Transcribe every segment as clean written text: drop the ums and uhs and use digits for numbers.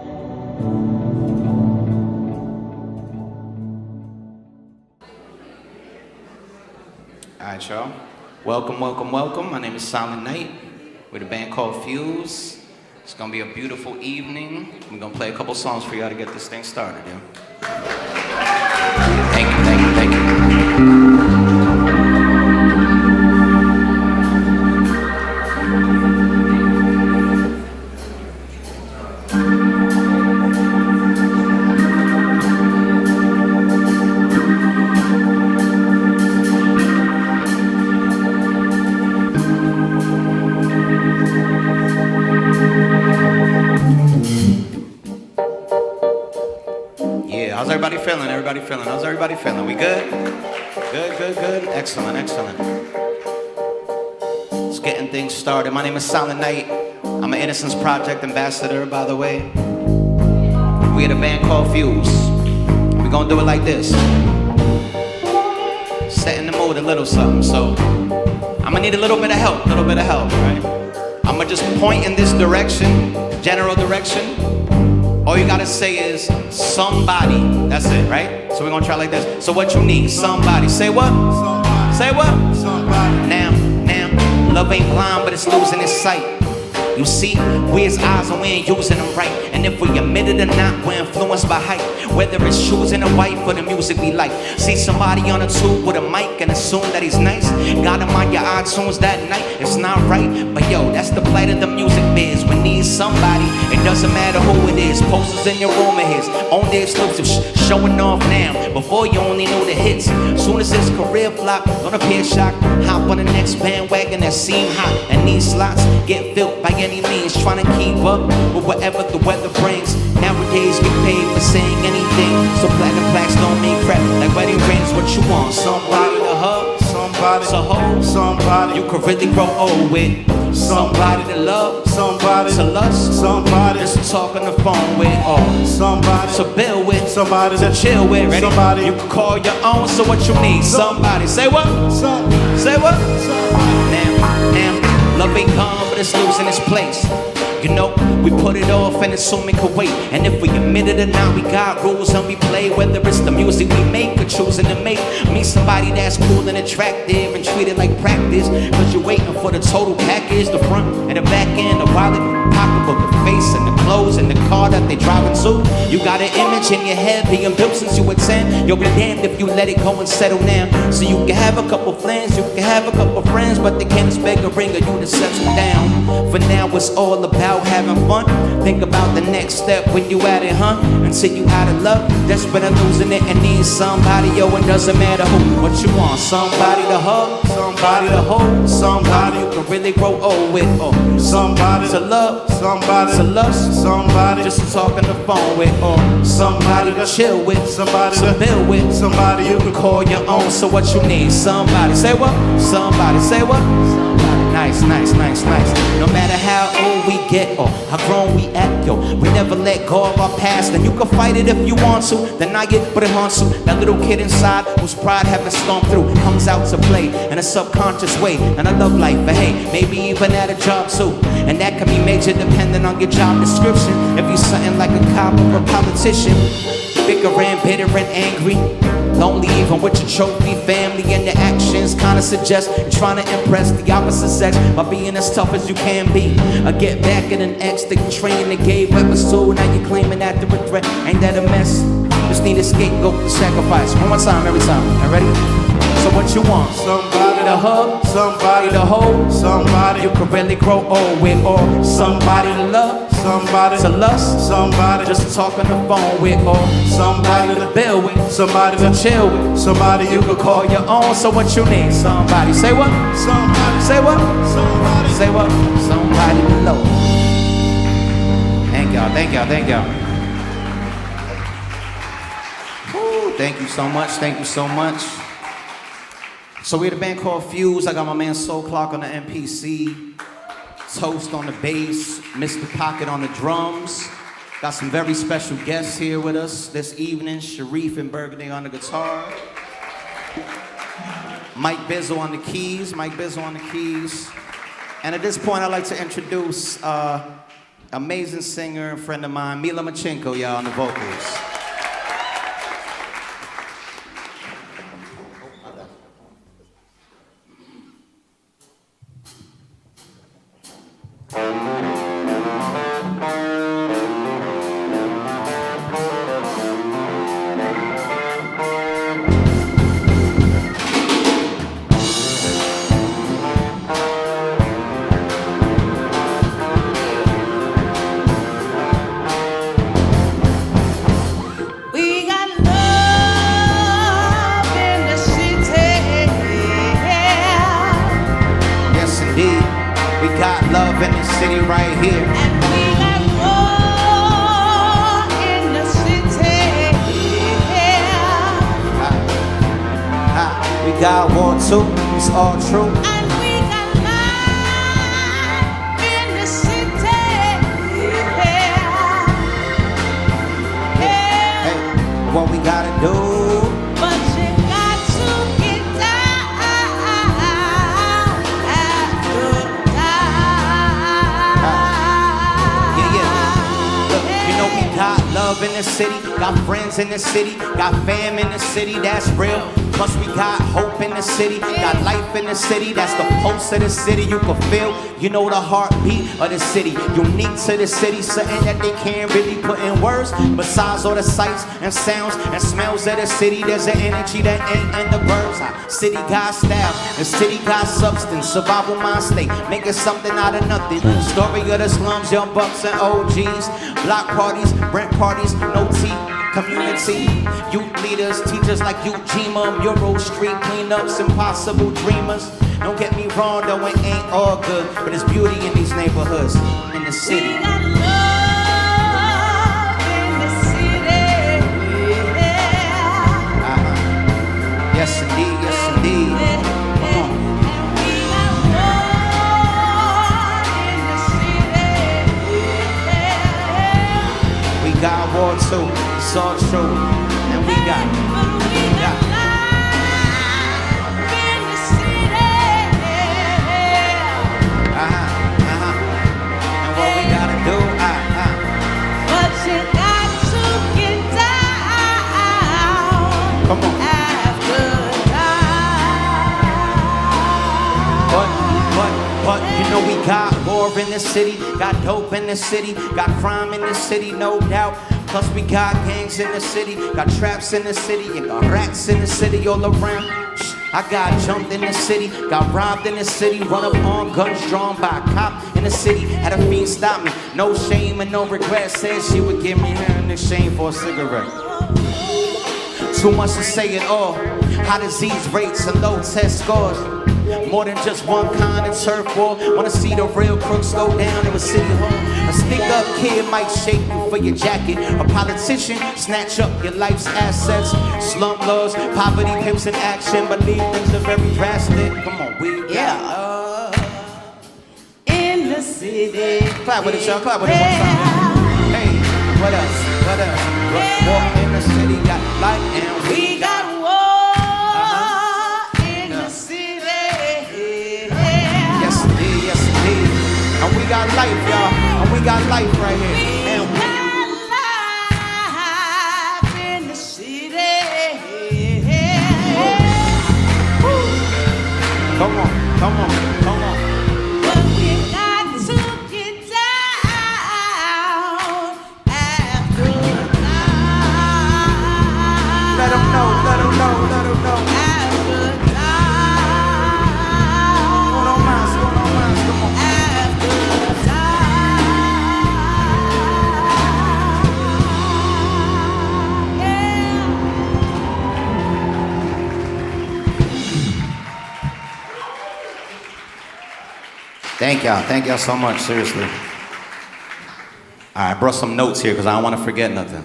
All right, y'all. Welcome, welcome, welcome. My name is Silent Night. We're the band called Fuse. It's gonna be a beautiful evening. We're gonna play a couple songs for y'all to get this thing started, yeah? Thank you, thank you, thank you. How's everybody feeling? Everybody feeling? How's everybody feeling? We good? Good, good, good. Excellent, excellent. Let's getting things started. My name is Silent Night. I'm an Innocence Project ambassador, by the way. We had a band called Fuse. We're gonna do it like this. Setting the mood a little something. So I'm gonna need a little bit of help, right? I'm gonna just point in this direction, general direction. All you gotta say is somebody. That's it, right? So we're gonna try like this. So what you need? Somebody. Say what? Somebody. Say what? Somebody. Now, love ain't blind, but it's losing its sight. You see, we his eyes and we ain't using them right. And if we admit it or not, we're influenced by hype. Whether it's choosing a wife or the music we like. See somebody on a tube with a mic and assume that he's nice. Got him on your iTunes that night. It's not right, but yo, that's the plight of the music biz. We need somebody, it doesn't matter who it is. Posters in your room of his, on the exclusive, showing off now. Before you only know the hits. Soon as his career flop, don't appear shocked. Hop on the next bandwagon that seem hot. And these slots get filled by any means, trying to keep up with whatever the weather brings. Nowadays get paid for saying anything, so platinum plaques don't mean crap. Like wedding rings, what you want? Somebody to hug, somebody to hold, somebody you could really grow old with, somebody to love, somebody to lust, somebody just to talk on the phone with, or somebody to build with, somebody to chill with. Ready? Somebody you can call your own. So what you need? Somebody. Say what? Say what? Now. Love ain't gone, but it's losing its place. You know, we put it off and assume it could wait. And if we admit it or not, we got rules and we play. Whether it's the music we make or choosing to make me somebody that's cool and attractive and treat it like practice. Cause you're waiting for the total package, the front and the back end, the wallet, pocketbook, the face and the clothes and the car that they driving to. You got an image in your head being built since you were 10. You'll be damned if you let it go and settle down. So you can have a couple friends, you can have a couple friends, but they can't expect a ring or you to settle down. For now it's all about having fun. Think about the next step when you at it, huh? Until you out of luck, desperate and losing it and need somebody, yo, it doesn't matter who. What you want? Somebody to hug, somebody to hold, somebody you can really grow old with, or somebody to love, somebody to lust, somebody just to talk on the phone with, or somebody to chill with, somebody to build with, somebody you can call your own. So what you need? Somebody. Say what? Somebody. Say what? Nice, nice, nice, nice. No matter how old we get or how grown we act, yo, we never let go of our past. And you can fight it if you want to, deny it, but it haunts you. That little kid inside whose pride haven't stormed through comes out to play in a subconscious way. And I love life, but hey, maybe even at a job too. And that can be major depending on your job description. If you're something like a cop or a politician, bickering, bitter and angry, lonely even with your trophy family, and the actions kinda suggest you're trying to impress the opposite sex by being as tough as you can be. Or get back at an ex that you trained and gave weapons to. Now you're claiming that the regret ain't that a mess. Just need a scapegoat to sacrifice. One more time, every time. All ready? So what you want? Somebody to hug, somebody to hold, somebody you can really grow old with, or somebody to love, somebody to lust, somebody just to talk on the phone with, or somebody to build with, somebody to chill with, somebody you can call your own. So what you need? Somebody. Say what? Somebody. Say what? Somebody. Say what? Somebody to love. Thank y'all, thank y'all, thank y'all. Woo, thank you so much, thank you so much. So we had a band called Fuse. I got my man Soul Clock on the MPC, Toast on the bass, Mr. Pocket on the drums. Got some very special guests here with us this evening. Sharif and Burgundy on the guitar. Mike Bizzle on the keys, And at this point I'd like to introduce amazing singer and friend of mine, Mila Machenko, y'all, on the vocals. It's all true. And we got life in the city. Hey, what we gotta do? But you got to get down after dark. Look, you know we got love in the city, got friends in the city, got fam in the city, that's real. Plus we got hope in the city, got life in the city, that's the pulse of the city you can feel. You know the heartbeat of the city, unique to the city, something that they can't really put in words. Besides all the sights and sounds and smells of the city, there's an energy that ain't in the birds. City got style, the city got substance, survival mind state, making something out of nothing. Story of the slums, young bucks and OGs, block parties, rent parties, no tea. Community, youth leaders, teachers like Ujima, Mural Street cleanups, impossible dreamers. Don't get me wrong, though it ain't all good, but there's beauty in these neighborhoods, in the city. We got love in the city. Yes indeed, yes indeed. Come on. And we got war in the city. We got war too, it's all true. And we got life in the city. And what we gotta do, But you got to get down. Come on. After dark. But you know we got war in the city, got dope in the city, got crime in the city, no doubt. Plus we got gangs in the city, got traps in the city, and got rats in the city all around. I got jumped in the city, got robbed in the city, run up on guns drawn by a cop in the city. Had a fiend stop me, no shame and no regret. Said she would give me her in exchange for a cigarette. Too much to say at all. High disease rates and low test scores. More than just one kind of turf war. Wanna see the real crooks go down in a city hall. A stick-up kid might shake you for your jacket. A politician snatch up your life's assets. Slum laws, poverty, pimps in action. Believe things are very drastic. Come on, we got in the city. clap with it, y'all. Clap with it one time. Hey, what else? What else? War in the city, got light and We got war in the city. Yes indeed, yes indeed. And we got life, y'all. And we got life right here. And we got life in the city. come on, come on, come on. But we got to get down after dark. Let them know, let them know, let them know. After dark. Go on, Miles, come on. After dark. Yeah. Thank y'all so much, seriously. All right, I brought some notes here because I don't want to forget nothing.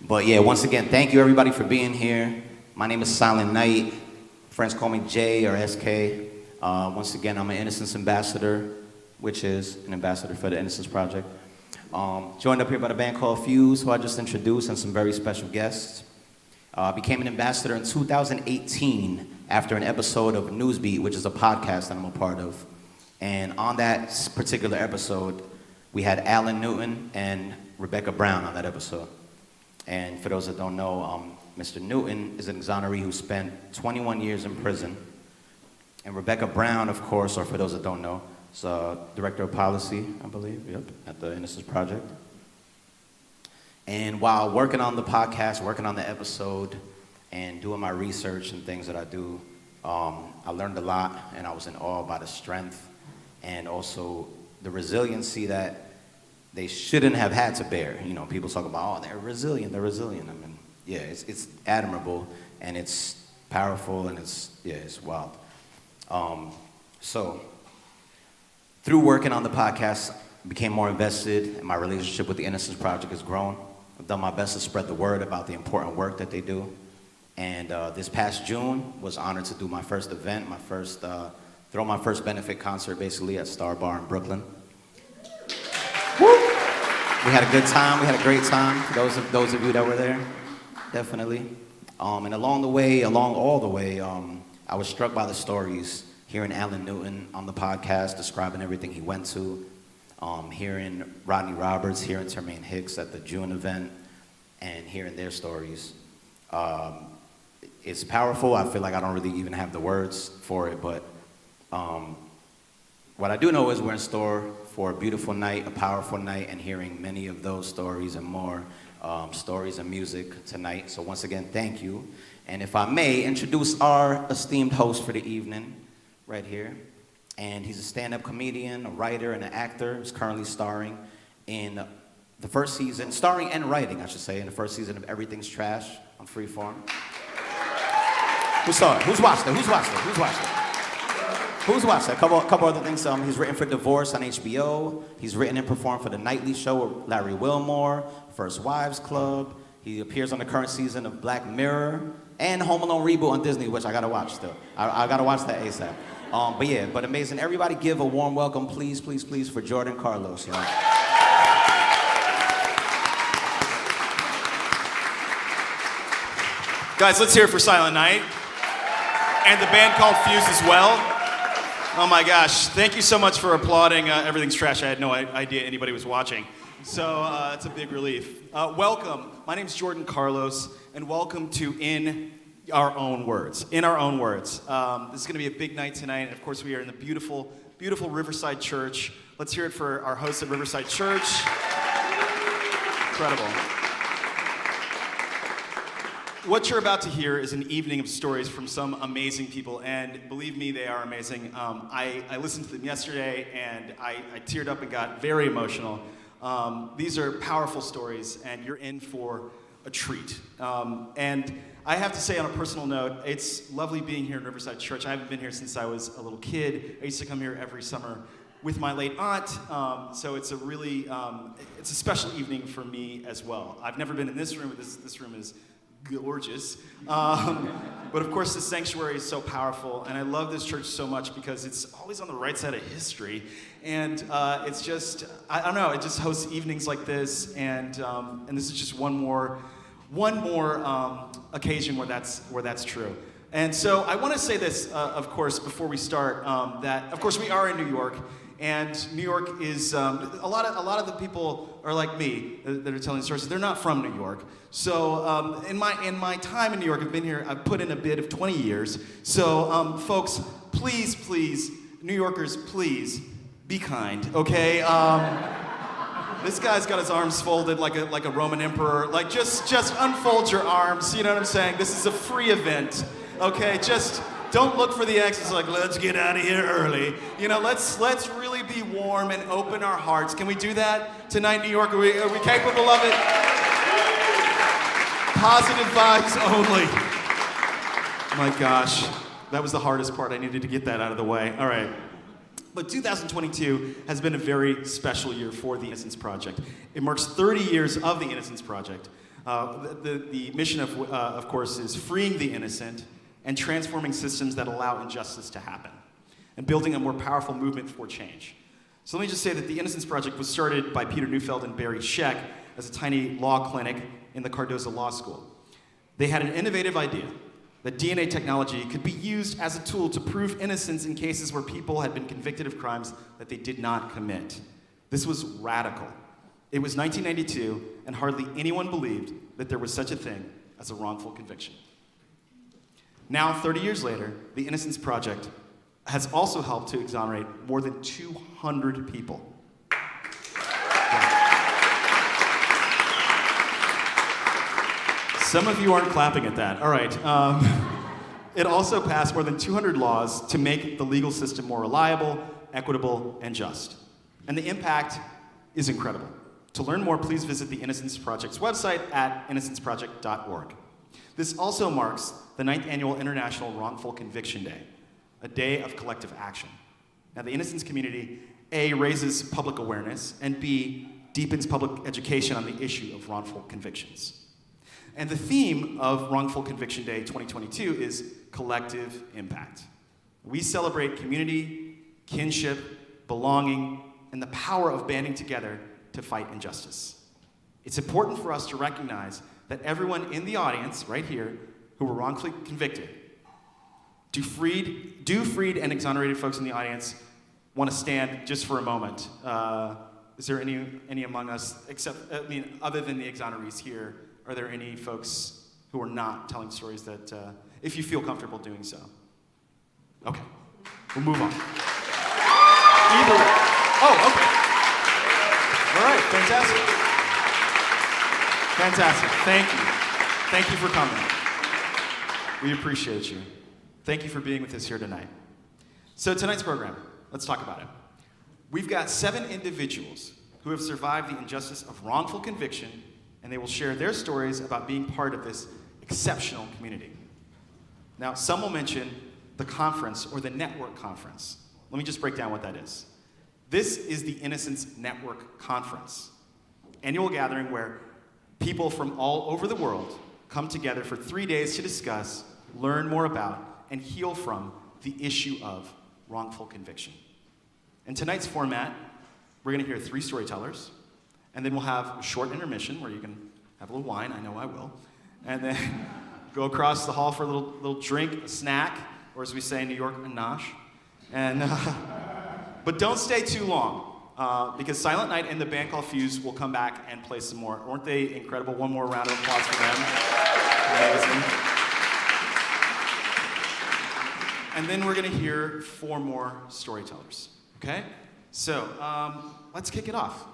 But yeah, once again, thank you everybody for being here. My name is Silent Night. Friends call me J or SK. Once again, I'm an Innocence ambassador, which is an ambassador for the Innocence Project. Joined up here by the band called Fuse, who I just introduced, and some very special guests. Became an ambassador in 2018 after an episode of Newsbeat, which is a podcast that I'm a part of. And on that particular episode, We had Alan Newton and Rebecca Brown on that episode. And for those that don't know, Mr. Newton is an exoneree who spent 21 years in prison. And Rebecca Brown, of course, or for those that don't know, is Director of Policy, I believe, at the Innocence Project. And while working on the podcast, working on the episode, and doing my research and things that I do, I learned a lot, and I was in awe by the strength and also the resiliency that they shouldn't have had to bear. You know, people talk about, oh, they're resilient. I mean, yeah, it's admirable, and it's powerful, and it's wild. So, through working on the podcast, I became more invested, and my relationship with the Innocence Project has grown. I've done my best to spread the word about the important work that they do. And this past June was honored to do my first event, throw my first benefit concert, basically, at Star Bar in Brooklyn. Woo! We had a good time. We had a great time. For those of you that were there, definitely. And along all the way, I was struck by the stories. Hearing Alan Newton on the podcast describing everything he went to, hearing Rodney Roberts, hearing Termaine Hicks at the June event, and hearing their stories. It's powerful. I feel like I don't really even have the words for it, but what I do know is we're in store for a beautiful night, a powerful night, and hearing many of those stories and more stories and music tonight. So once again, thank you. And if I may, introduce our esteemed host for the evening, right here. And he's a stand-up comedian, a writer, and an actor. He's currently starring in the first season, starring and writing, I should say, in the first season of Everything's Trash on Freeform. Who saw it? Who's watched it? A couple other things. He's written for Divorce on HBO. He's written and performed for The Nightly Show with Larry Wilmore, First Wives Club. He appears on the current season of Black Mirror and Home Alone reboot on Disney, which I gotta watch still. I gotta watch that ASAP. But amazing. Everybody give a warm welcome, please, for Jordan Carlos. You know? Guys, let's hear it for Silent Night. And the band called Fuse as well. Oh my gosh, thank you so much for applauding Everything's Trash. I had no idea anybody was watching. So it's a big relief. Welcome, my name's Jordan Carlos, and welcome to In Our Own Words. In Our Own Words. This is gonna be a big night tonight, and of course we are in the beautiful, beautiful Riverside Church. Let's hear it for our hosts at Riverside Church. Incredible. What you're about to hear is an evening of stories from some amazing people, and believe me, they are amazing. I listened to them yesterday, and I teared up and got very emotional. These are powerful stories, and you're in for a treat. And I have to say, on a personal note, it's lovely being here in Riverside Church. I haven't been here since I was a little kid. I used to come here every summer with my late aunt, so it's a really, it's a special evening for me as well. I've never been in this room, but this room is gorgeous. But of course, the sanctuary is so powerful, and I love this church so much because it's always on the right side of history. And it's just, I don't know, it just hosts evenings like this, and this is just one more occasion where that's true. And so I want to say this, of course, before we start, that of course we are in New York. And New York is, a lot of the people are like me that are telling stories. They're not from New York. So in my time in New York, I've put in a bid of 20 years. So folks, please, New Yorkers, please, be kind, okay? This guy's got his arms folded like a Roman emperor. Like just unfold your arms, you know what I'm saying? This is a free event, okay? Just don't look for the exits like, let's get out of here early. You know, let's really be warm and open our hearts. Can we do that tonight, New York? Are we capable of it? Positive vibes only. My gosh, that was the hardest part. I needed to get that out of the way. All right. But 2022 has been a very special year for the Innocence Project. It marks 30 years of the Innocence Project. The mission, of course, is freeing the innocent and transforming systems that allow injustice to happen, and building a more powerful movement for change. So let me just say that the Innocence Project was started by Peter Neufeld and Barry Scheck as a tiny law clinic in the Cardozo Law School. They had an innovative idea that DNA technology could be used as a tool to prove innocence in cases where people had been convicted of crimes that they did not commit. This was radical. It was 1992, and hardly anyone believed that there was such a thing as a wrongful conviction. Now, 30 years later, the Innocence Project has also helped to exonerate more than 200 people. Some of you aren't clapping at that. All right. It also passed more than 200 laws to make the legal system more reliable, equitable, and just. And the impact is incredible. To learn more, please visit the Innocence Project's website at innocenceproject.org. This also marks the 9th annual International Wrongful Conviction Day, a day of collective action. Now, the Innocence community, A, raises public awareness, and B, deepens public education on the issue of wrongful convictions. And the theme of Wrongful Conviction Day 2022 is collective impact. We celebrate community, kinship, belonging, and the power of banding together to fight injustice. It's important for us to recognize that everyone in the audience, right here, who were wrongfully convicted, do freed and exonerated folks in the audience want to stand just for a moment? Is there any among us, other than the exonerees here, are there any folks who are not telling stories that, if you feel comfortable doing so? Okay, we'll move on. Either way. Oh, okay. All right, fantastic. Fantastic, thank you. Thank you for coming. We appreciate you. Thank you for being with us here tonight. So tonight's program, let's talk about it. We've got 7 individuals who have survived the injustice of wrongful conviction, and they will share their stories about being part of this exceptional community. Now, some will mention the conference or the network conference. Let me just break down what that is. This is the Innocence Network Conference, annual gathering where people from all over the world come together for 3 days to discuss, learn more about, and heal from the issue of wrongful conviction. In tonight's format, we're going to hear 3 storytellers, and then we'll have a short intermission where you can have a little wine, I know I will, and then go across the hall for a little drink, a snack, or as we say in New York, a nosh. And, but don't stay too long, because Silent Night and the band called Fuse will come back and play some more. Weren't they incredible? One more round of applause for them. Amazing. And then we're going to hear 4 more storytellers, okay? So, let's kick it off.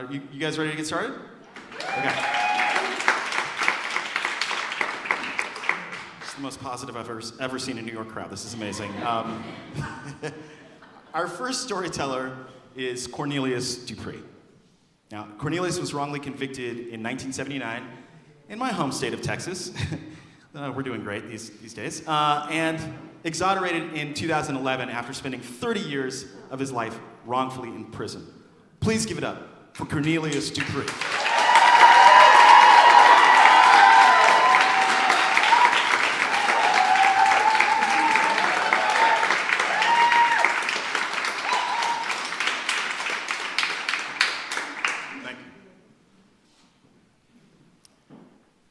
You guys ready to get started? Okay. It's the most positive I've ever seen a New York crowd. This is amazing. Our first storyteller is Cornelius Dupree. Now, Cornelius was wrongly convicted in 1979 in my home state of Texas. We're doing great these days. And exonerated in 2011 after spending 30 years of his life wrongfully in prison. Please give it up for Cornelius Dupree.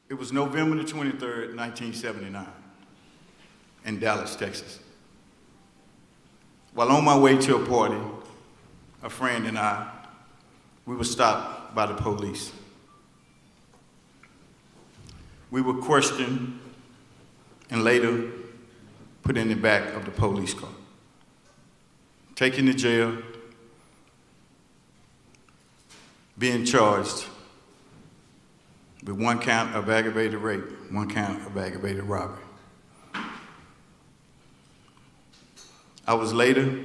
It was November the 23rd, 1979, in Dallas, Texas. While on my way to a party, a friend and I, we were stopped by the police. We were questioned and later put in the back of the police car, taken to jail, being charged with 1 count of aggravated rape, 1 count of aggravated robbery. I was later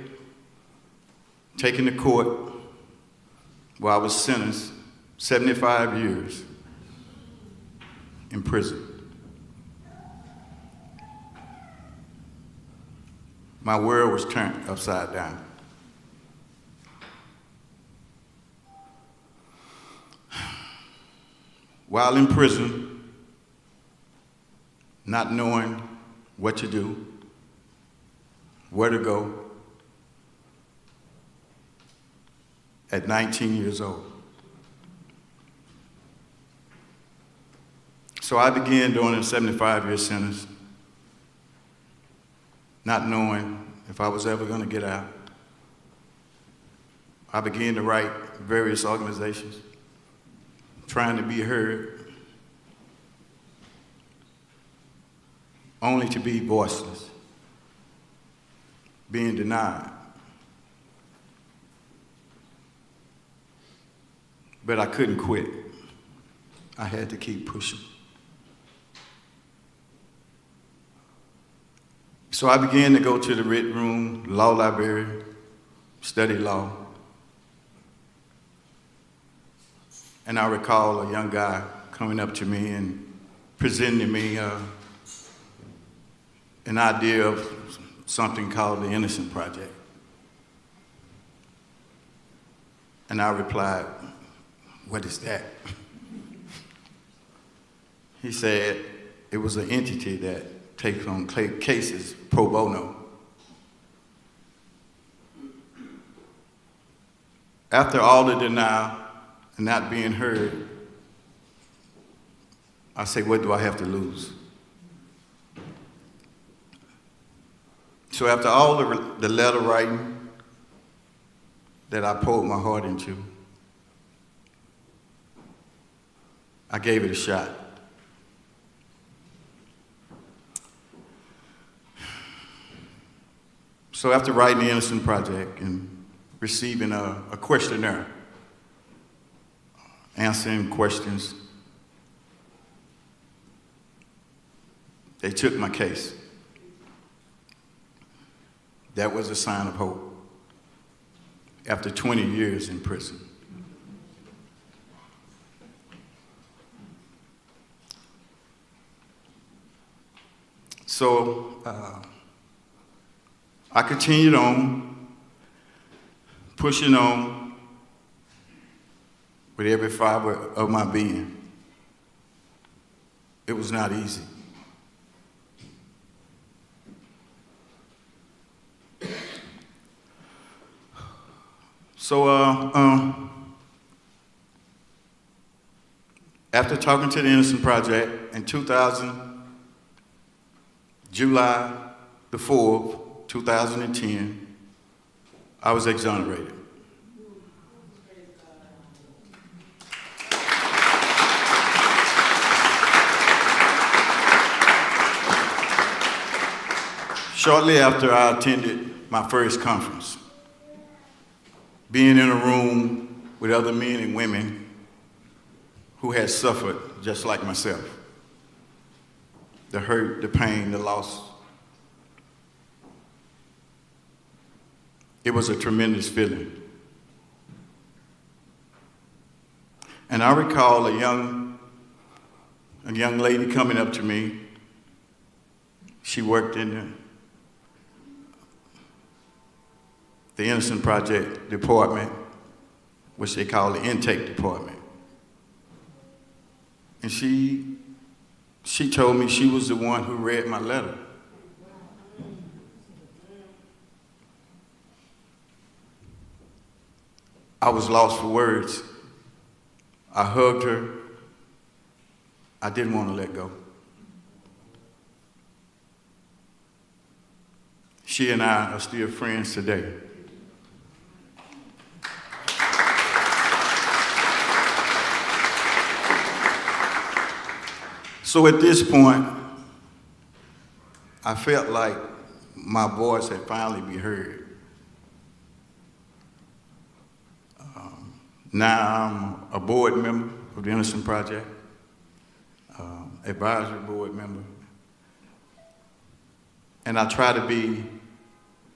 taken to court where I was sentenced 75 years in prison. My world was turned upside down. While in prison, not knowing what to do, where to go, at 19 years old. So I began doing a 75-year sentence, not knowing if I was ever going to get out. I began to write various organizations, trying to be heard, only to be voiceless, being denied. But I couldn't quit. I had to keep pushing. So I began to go to the Writ Room, law library, study law. And I recall a young guy coming up to me and presenting to me an idea of something called the Innocence Project. And I replied, "What is that?" He said it was an entity that takes on cases pro bono. After all the denial and not being heard, I say, what do I have to lose? So after all the letter writing that I poured my heart into, I gave it a shot. So after writing the Innocence Project and receiving a questionnaire, answering questions, they took my case. That was a sign of hope after 20 years in prison. So I continued on, pushing on with every fiber of my being. It was not easy. So after talking to the Innocence Project in July the 4th, 2010, I was exonerated. Shortly after I attended my first conference, being in a room with other men and women who had suffered just like myself, the hurt, the pain, the loss. It was a tremendous feeling. And I recall a young lady coming up to me. She worked in the Innocence Project department, which they call the intake department. And she told me she was the one who read my letter. I was lost for words. I hugged her. I didn't want to let go. She and I are still friends today. So at this point, I felt like my voice had finally been heard. Now I'm a board member of the Innocence Project, advisory board member, and I try to be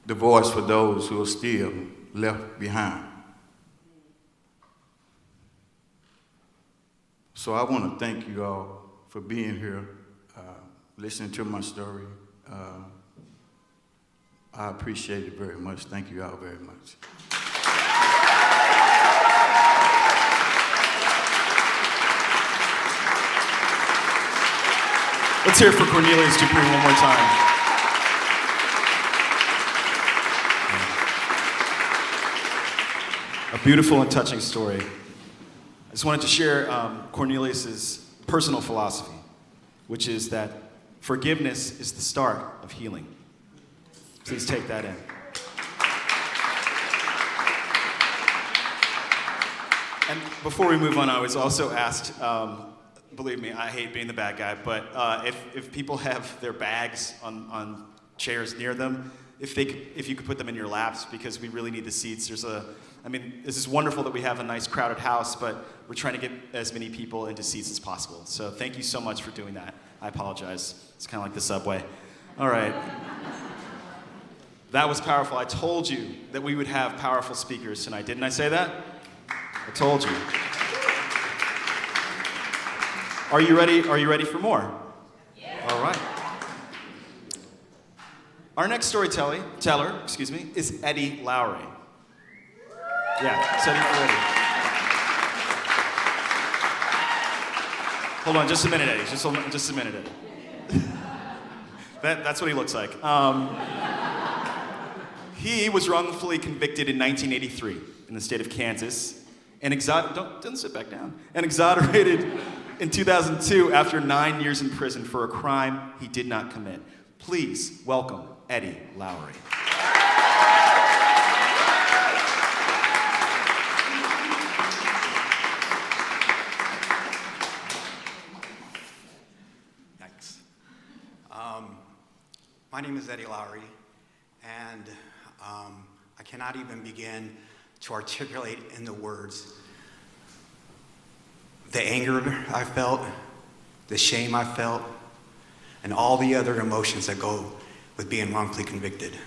the voice for those who are still left behind. So I want to thank you all for being here, listening to my story. I appreciate it very much. Thank you all very much. Let's hear it for Cornelius Dupree one more time. A beautiful and touching story. I just wanted to share Cornelius's personal philosophy, which is that forgiveness is the start of healing. Please take that in. And before we move on, I was also asked, believe me, I hate being the bad guy, but if people have their bags on chairs near them, if you could put them in your laps, because we really need the seats. This is wonderful that we have a nice crowded house, but we're trying to get as many people into seats as possible. So thank you so much for doing that. I apologize. It's kind of like the subway. All right. That was powerful. I told you that we would have powerful speakers tonight. Didn't I say that? I told you. Are you ready? Are you ready for more? Yeah. All right. Our next storyteller, is Eddie Lowry. Yeah, so you're ready. Hold on, just a minute, Eddie. Just a minute, Eddie. That's what he looks like. He was wrongfully convicted in 1983 in the state of Kansas, and don't sit back down. And exonerated in 2002 after 9 years in prison for a crime he did not commit. Please welcome Eddie Lowry. Thanks. My name is Eddie Lowry, and I cannot even begin to articulate in the words the anger I felt, the shame I felt, and all the other emotions that go with being wrongfully convicted.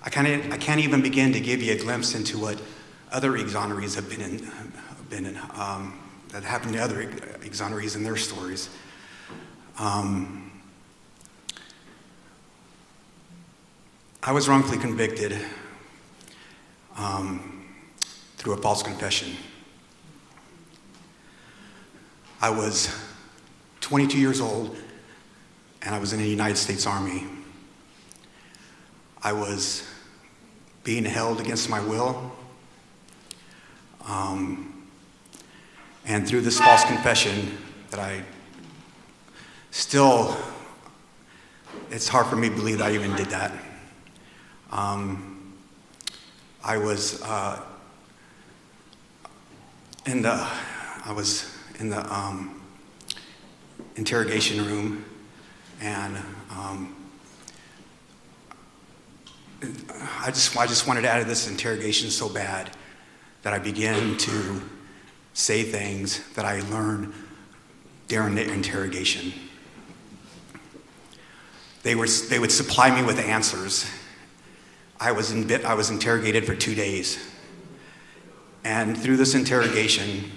I can't even begin to give you a glimpse into what other exonerees have been in that happened to other exonerees in their stories. I was wrongfully convicted through a false confession. I was 22 years old, and I was in the United States Army. I was being held against my will, and through this false confession that it's hard for me to believe that I even did that. I was in the interrogation room, and I just wanted out of this interrogation so bad that I began to say things that I learned during the interrogation. They would supply me with answers. I was interrogated for 2 days. And through this interrogation,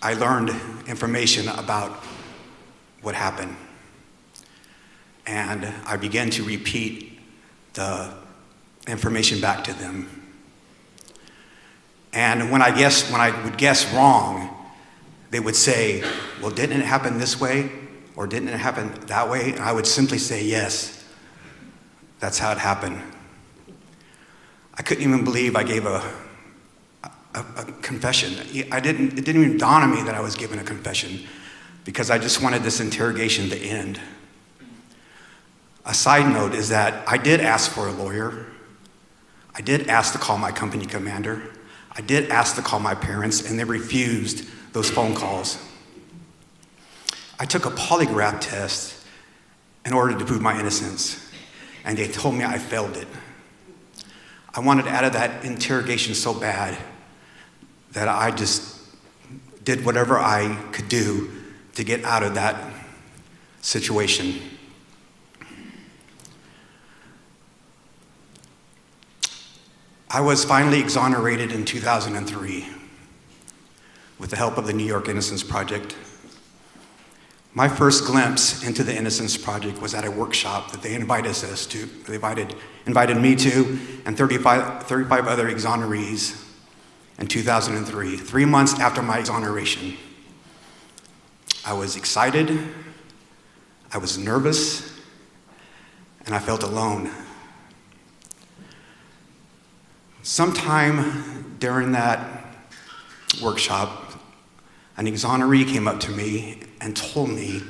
I learned information about what happened. And I began to repeat the information back to them. And when I would guess wrong, they would say, well, didn't it happen this way? Or didn't it happen that way? And I would simply say, yes, that's how it happened. I couldn't even believe I gave a confession. It didn't even dawn on me that I was giving a confession, because I just wanted this interrogation to end. A side note is that I did ask for a lawyer. I did ask to call my company commander. I did ask to call my parents, and they refused those phone calls. I took a polygraph test in order to prove my innocence, and they told me I failed it. I wanted out of that interrogation so bad that I just did whatever I could do to get out of that situation. I was finally exonerated in 2003 with the help of the New York Innocence Project. My first glimpse into the Innocence Project was at a workshop that they invited us to. They invited me to and 35 other exonerees in 2003, 3 months after my exoneration. I was excited, I was nervous, and I felt alone. Sometime during that workshop, an exoneree came up to me and told me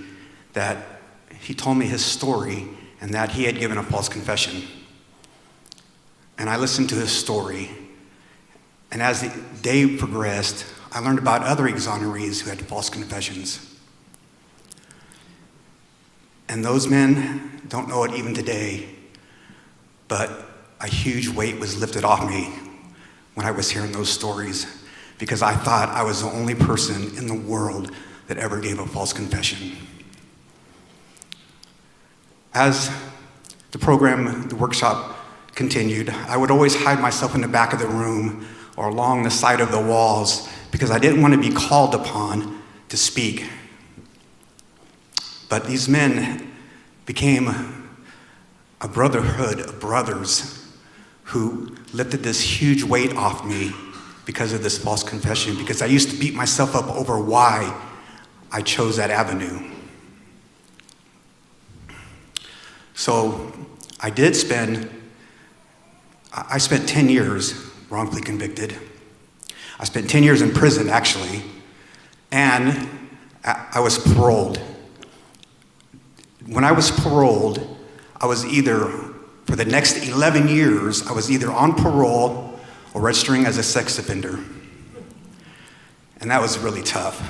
his story and that he had given a false confession. And I listened to his story, And as the day progressed, I learned about other exonerees who had false confessions. And those men don't know it even today, but a huge weight was lifted off me when I was hearing those stories, because I thought I was the only person in the world that ever gave a false confession. As the program, the workshop continued, I would always hide myself in the back of the room or along the side of the walls because I didn't want to be called upon to speak. But these men became a brotherhood of brothers who lifted this huge weight off me because of this false confession, because I used to beat myself up over why I chose that avenue. So I spent 10 years wrongfully convicted. I spent 10 years in prison, actually, and I was paroled. When I was paroled, I was either, for the next 11 years, I was either on parole or registering as a sex offender. And that was really tough,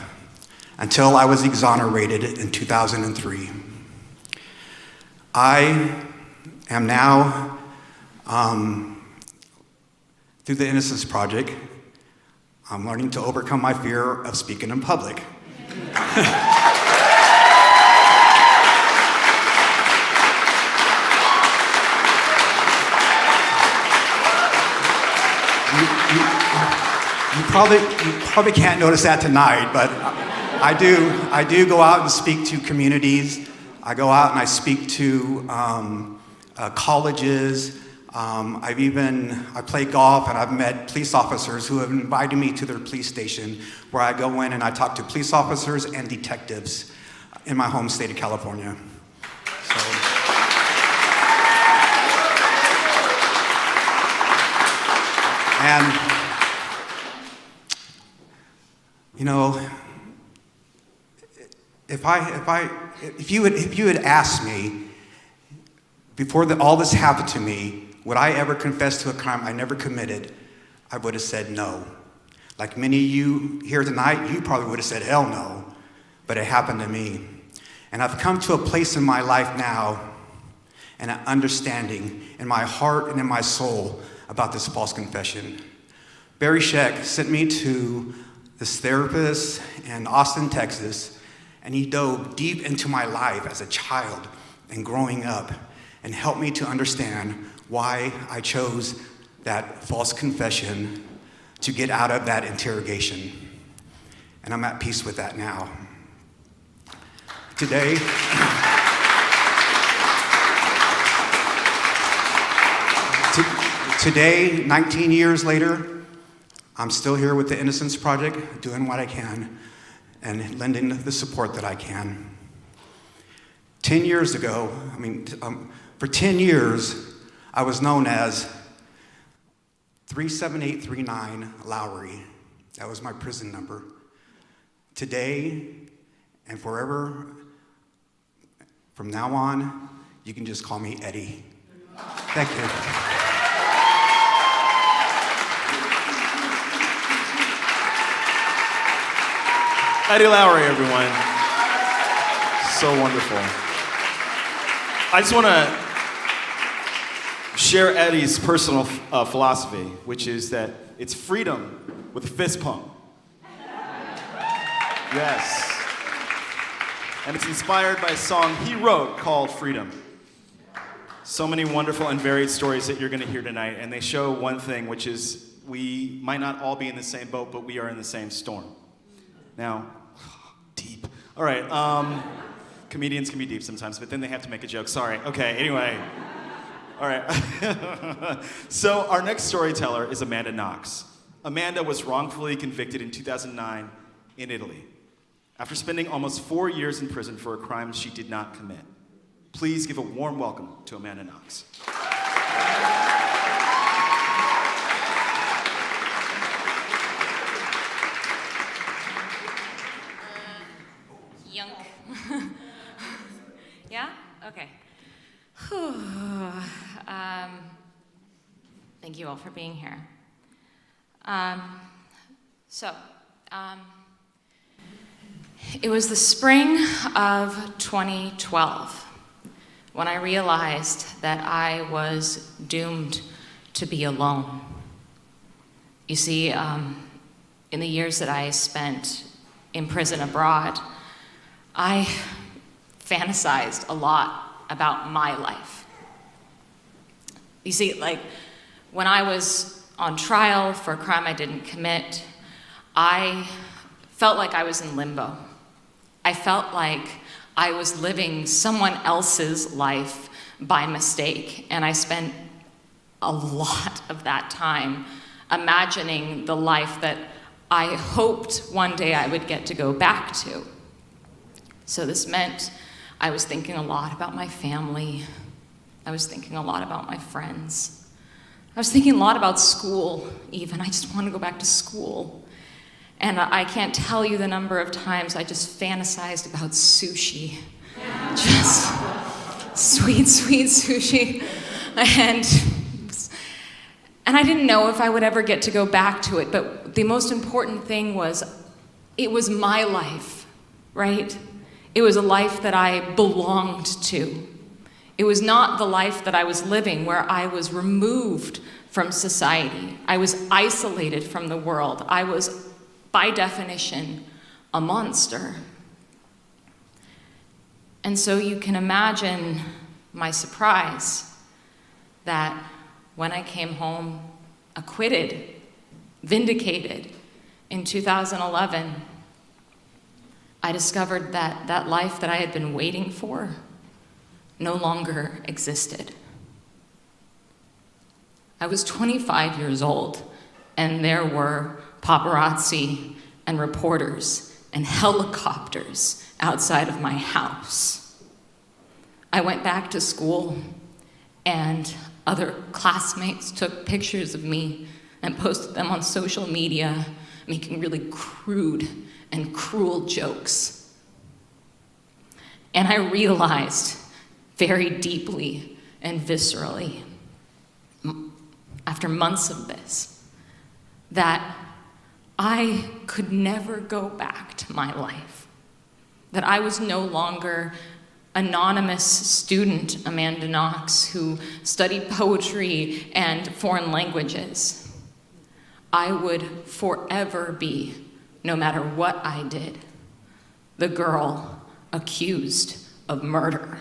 until I was exonerated in 2003. I am now, through the Innocence Project, I'm learning to overcome my fear of speaking in public. You probably can't notice that tonight, but I do go out and speak to communities. I go out and I speak to colleges. I play golf, and I've met police officers who have invited me to their police station, where I go in and I talk to police officers and detectives in my home state of California. So. And, you know, if you had asked me before all this happened to me, would I ever confess to a crime I never committed, I would have said no. Like many of you here tonight, you probably would have said hell no, but it happened to me. And I've come to a place in my life now, and an understanding in my heart and in my soul about this false confession. Barry Scheck sent me to this therapist in Austin, Texas, and he dove deep into my life as a child and growing up and helped me to understand why I chose that false confession to get out of that interrogation. And I'm at peace with that now. Today, 19 years later, I'm still here with the Innocence Project, doing what I can and lending the support that I can. 10 years ago, for 10 years, I was known as 37839 Lowry. That was my prison number. Today and forever, from now on, you can just call me Eddie. Thank you. Eddie Lowry, everyone. So wonderful. I just want to share Eddie's personal philosophy, which is that it's freedom with a fist pump. Yes. And it's inspired by a song he wrote called Freedom. So many wonderful and varied stories that you're going to hear tonight, and they show one thing, which is we might not all be in the same boat, but we are in the same storm. Now, deep. All right, comedians can be deep sometimes, but then they have to make a joke. Sorry. Okay, anyway. All right. So our next storyteller is Amanda Knox. Amanda was wrongfully convicted in 2009 in Italy, after spending almost 4 years in prison for a crime she did not commit. Please give a warm welcome to Amanda Knox. Yunk. Yeah? Okay. Whew. Thank you all for being here. It was the spring of 2012 when I realized that I was doomed to be alone. You see, in the years that I spent in prison abroad, I fantasized a lot about my life. You see, like, when I was on trial for a crime I didn't commit, I felt like I was in limbo. I felt like I was living someone else's life by mistake, and I spent a lot of that time imagining the life that I hoped one day I would get to go back to. So this meant I was thinking a lot about my family. I was thinking a lot about my friends. I was thinking a lot about school, even. I just wanted to go back to school. And I can't tell you the number of times I just fantasized about sushi. Just sweet, sweet sushi. And I didn't know if I would ever get to go back to it, but the most important thing was, it was my life, right? It was a life that I belonged to. It was not the life that I was living, where I was removed from society. I was isolated from the world. I was, by definition, a monster. And so you can imagine my surprise that when I came home acquitted, vindicated, in 2011, I discovered that that life that I had been waiting for no longer existed. I was 25 years old, and there were paparazzi and reporters and helicopters outside of my house. I went back to school, and other classmates took pictures of me and posted them on social media, making really crude and cruel jokes. And I realized very deeply and viscerally, after months of this, that I could never go back to my life, that I was no longer anonymous student Amanda Knox who studied poetry and foreign languages. I would forever be, no matter what I did, the girl accused of murder.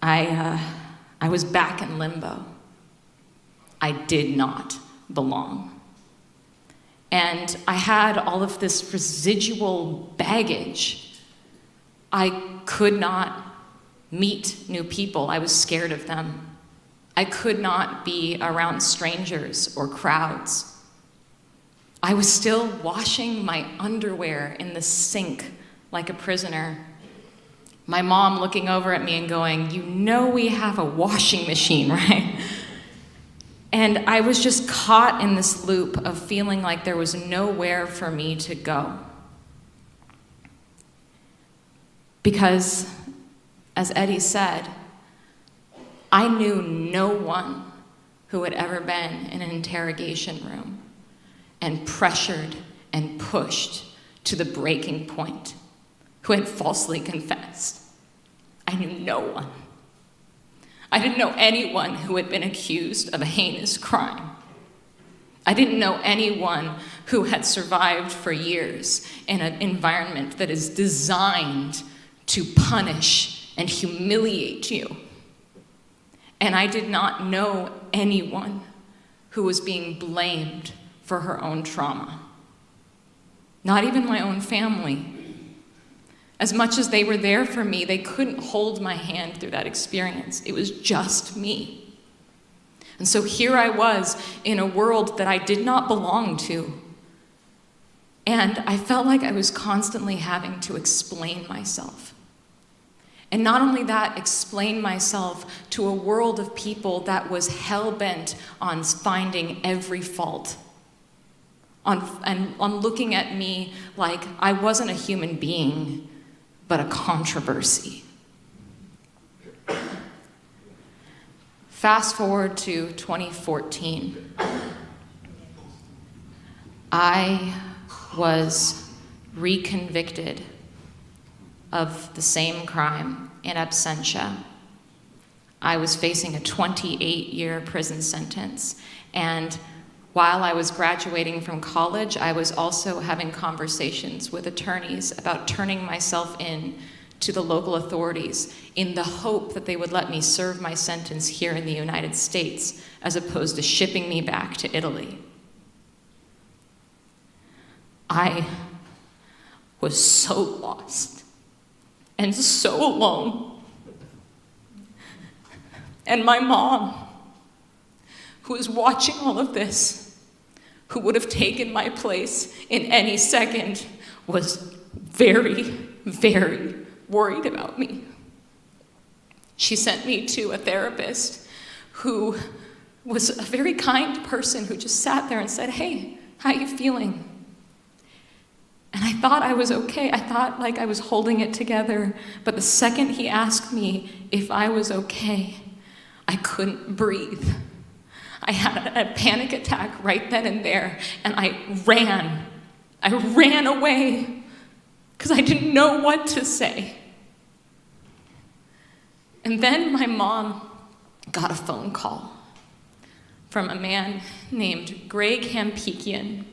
I was back in limbo. I did not belong. And I had all of this residual baggage. I could not meet new people. I was scared of them. I could not be around strangers or crowds. I was still washing my underwear in the sink like a prisoner. My mom looking over at me and going, "You know we have a washing machine, right?" And I was just caught in this loop of feeling like there was nowhere for me to go. Because, as Eddie said, I knew no one who had ever been in an interrogation room and pressured and pushed to the breaking point, who had falsely confessed. I knew no one. I didn't know anyone who had been accused of a heinous crime. I didn't know anyone who had survived for years in an environment that is designed to punish and humiliate you. And I did not know anyone who was being blamed for her own trauma. Not even my own family. As much as they were there for me, they couldn't hold my hand through that experience. It was just me. And so here I was in a world that I did not belong to. And I felt like I was constantly having to explain myself. And not only that, explain myself to a world of people that was hell-bent on finding every fault, on looking at me like I wasn't a human being, but a controversy. Fast forward to 2014. I was reconvicted of the same crime in absentia. I was facing a 28-year prison sentence, and while I was graduating from college, I was also having conversations with attorneys about turning myself in to the local authorities in the hope that they would let me serve my sentence here in the United States as opposed to shipping me back to Italy. I was so lost and so alone. And my mom, who is watching all of this, who would have taken my place in any second, was very, very worried about me. She sent me to a therapist who was a very kind person who just sat there and said, "Hey, how you feeling?" And I thought I was okay. I thought like I was holding it together. But the second he asked me if I was okay, I couldn't breathe. I had a panic attack right then and there, and I ran. I ran away because I didn't know what to say. And then my mom got a phone call from a man named Greg Hampikian,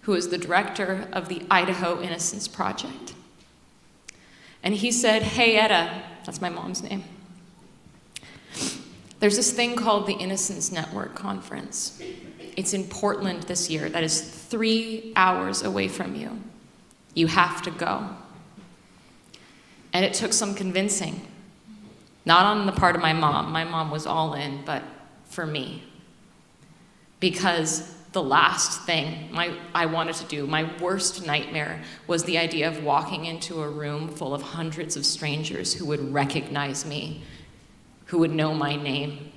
who is the director of the Idaho Innocence Project. And he said, "Hey, Etta," that's my mom's name, "there's this thing called the Innocence Network Conference. It's in Portland this year. That is 3 hours away from you. You have to go." And it took some convincing. Not on the part of my mom. My mom was all in, but for me. Because the last thing I wanted to do, my worst nightmare, was the idea of walking into a room full of hundreds of strangers who would recognize me, who would know my name.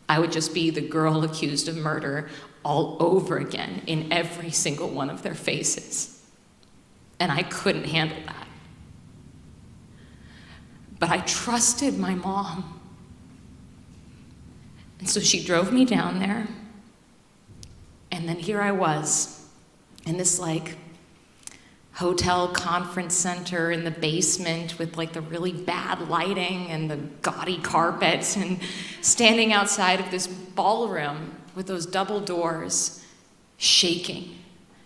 I would just be the girl accused of murder all over again in every single one of their faces. And I couldn't handle that. But I trusted my mom. And so she drove me down there. And then here I was in this like hotel conference center in the basement with like the really bad lighting and the gaudy carpets, and standing outside of this ballroom with those double doors, shaking.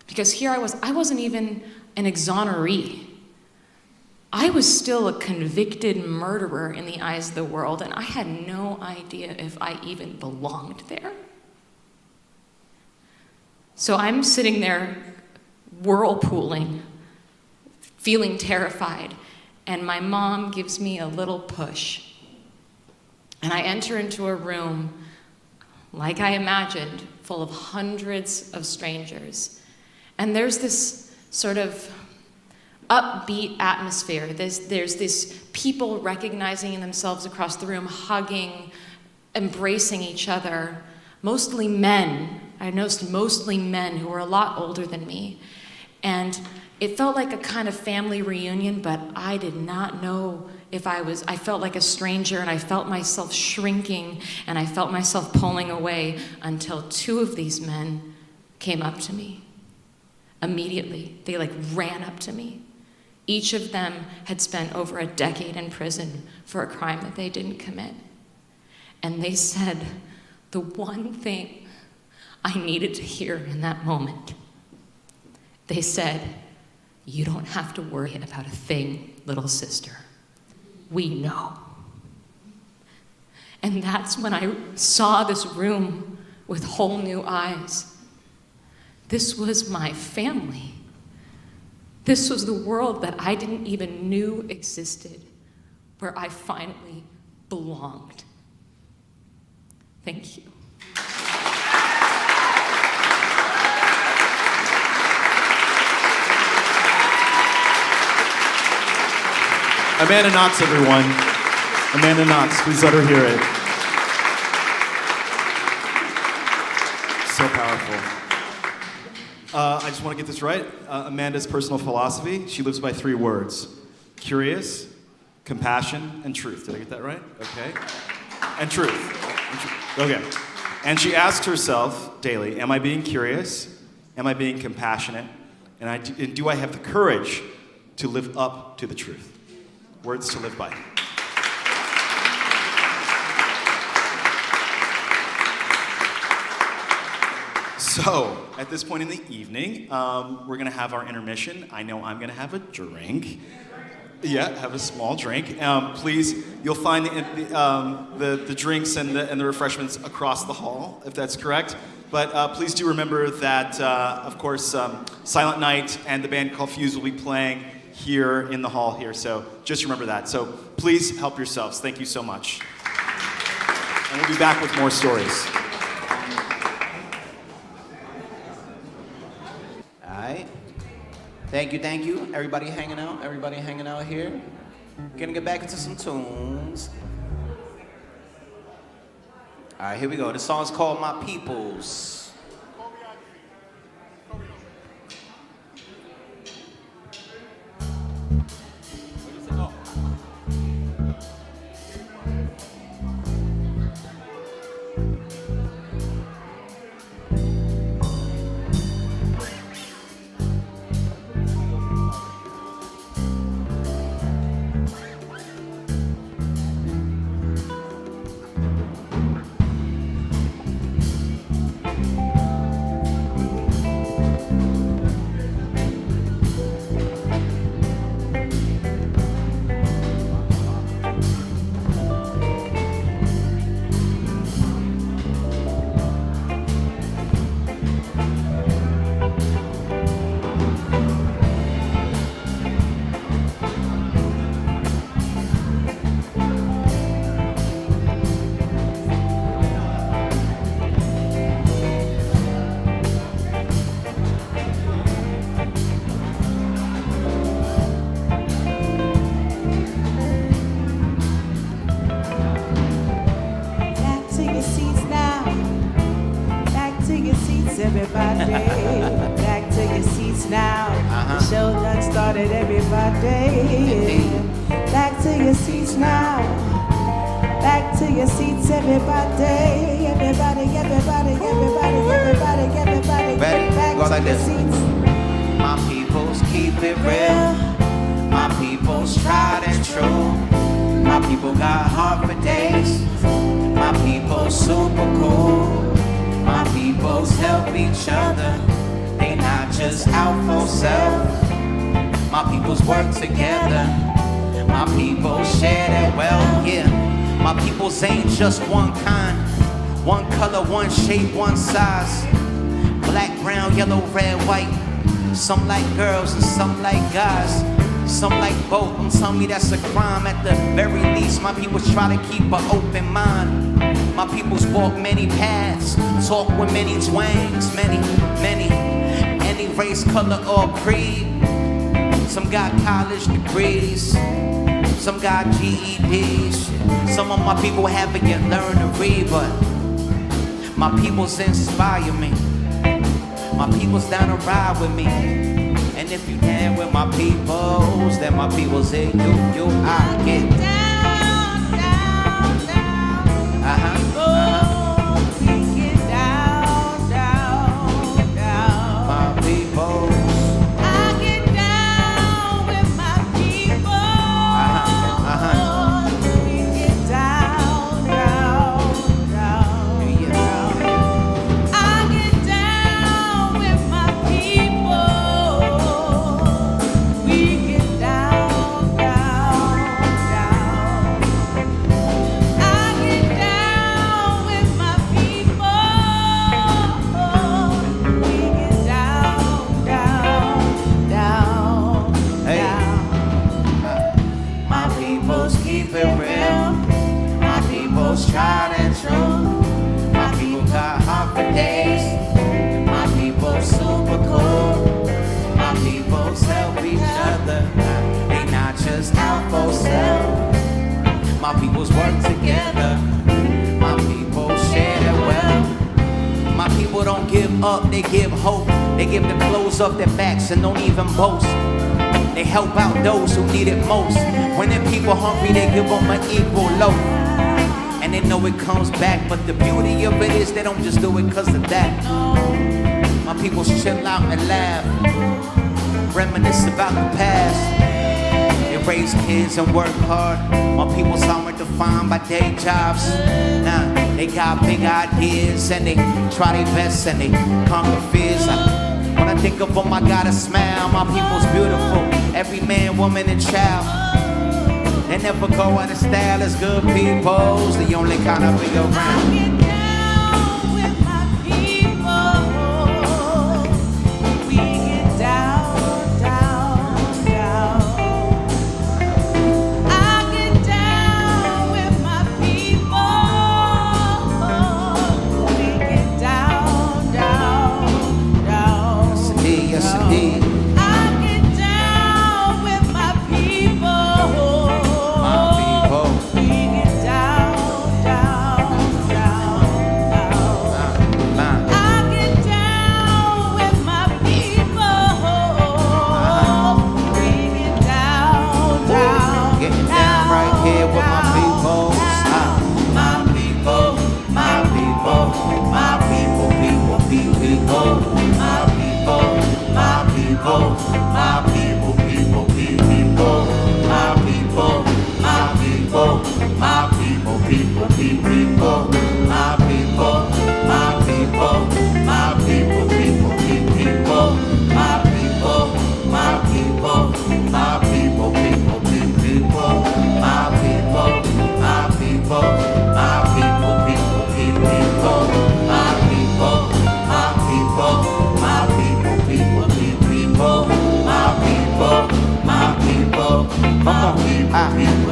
Because here I wasn't even an exoneree. I was still a convicted murderer in the eyes of the world, and I had no idea if I even belonged there. So I'm sitting there whirlpooling, feeling terrified, and my mom gives me a little push. And I enter into a room, like I imagined, full of hundreds of strangers. And there's this sort of upbeat atmosphere. There's this people recognizing themselves across the room, hugging, embracing each other, mostly men. I noticed mostly men who were a lot older than me. And it felt like a kind of family reunion, but I did not know if I felt like a stranger, and I felt myself shrinking, and I felt myself pulling away until two of these men came up to me. Immediately, they like ran up to me. Each of them had spent over a decade in prison for a crime that they didn't commit. And they said the one thing I needed to hear in that moment. They said, "You don't have to worry about a thing, little sister. We know." And that's when I saw this room with whole new eyes. This was my family. This was the world that I didn't even knew existed, where I finally belonged. Thank you. Amanda Knox, everyone. Amanda Knox, please let her hear it. So powerful. I just want to get this right. Amanda's personal philosophy, she lives by 3 words: curious, compassion, and truth. Did I get that right? Okay. And truth. Okay. And she asked herself daily, am I being curious? Am I being compassionate? And do I have the courage to live up to the truth? Words to live by. So, at this point in the evening, we're going to have our intermission. I know I'm going to have a drink. Yeah, have a small drink. Please, you'll find the drinks and the refreshments across the hall, if that's correct. But please do remember that, of course, Silent Night and the band called Fuse will be playing here in the hall here. So just remember that. So please help yourselves. Thank you so much. And we'll be back with more stories. All right. Thank you. Everybody hanging out here. Gonna get back into some tunes. All right, here we go. This song's called My Peoples. Back to your seats now. The show done started, everybody. Back to your seats now. Back to your seats, everybody. Everybody. Ready? Back Go to like your this. seats. My peoples keep it real. My peoples tried and true. My people got heart for days. My people super cool. My peoples help each other. They not just out for self. My peoples work together. My people share their wealth. Yeah. My peoples ain't just one kind. One color, one shape, one size. Black, brown, yellow, red, white. Some like girls and some like guys. Some like both. Don't tell me that's a crime. At the very least, my peoples try to keep an open mind. My peoples walk many paths, talk with many twangs, many, any race, color, or creed. Some got college degrees, some got GEDs. Some of my people haven't yet learned to read, but my peoples inspire me. My peoples down to ride with me. And if you down with my peoples, then my peoples say you, I get down. Tried and true. My people got heart for days. My people super cool. My people help each other. They not just out for self. My peoples work together. My people share their wealth. My people don't give up, they give hope. They give the clothes off their backs and don't even boast. They help out those who need it most. When the people hungry, they give them an equal loaf. and they know it comes back. But the beauty of it is they don't just do it cause of that. My people chill out and laugh, reminisce about the past. They raise kids and work hard. My people's aren't defined by day jobs. Nah, they got big ideas and they try their best and they conquer fears. When I think of them, I gotta smile. My people's beautiful, every man, woman, and child. They never go out of style as good peoples. The only kind of be around.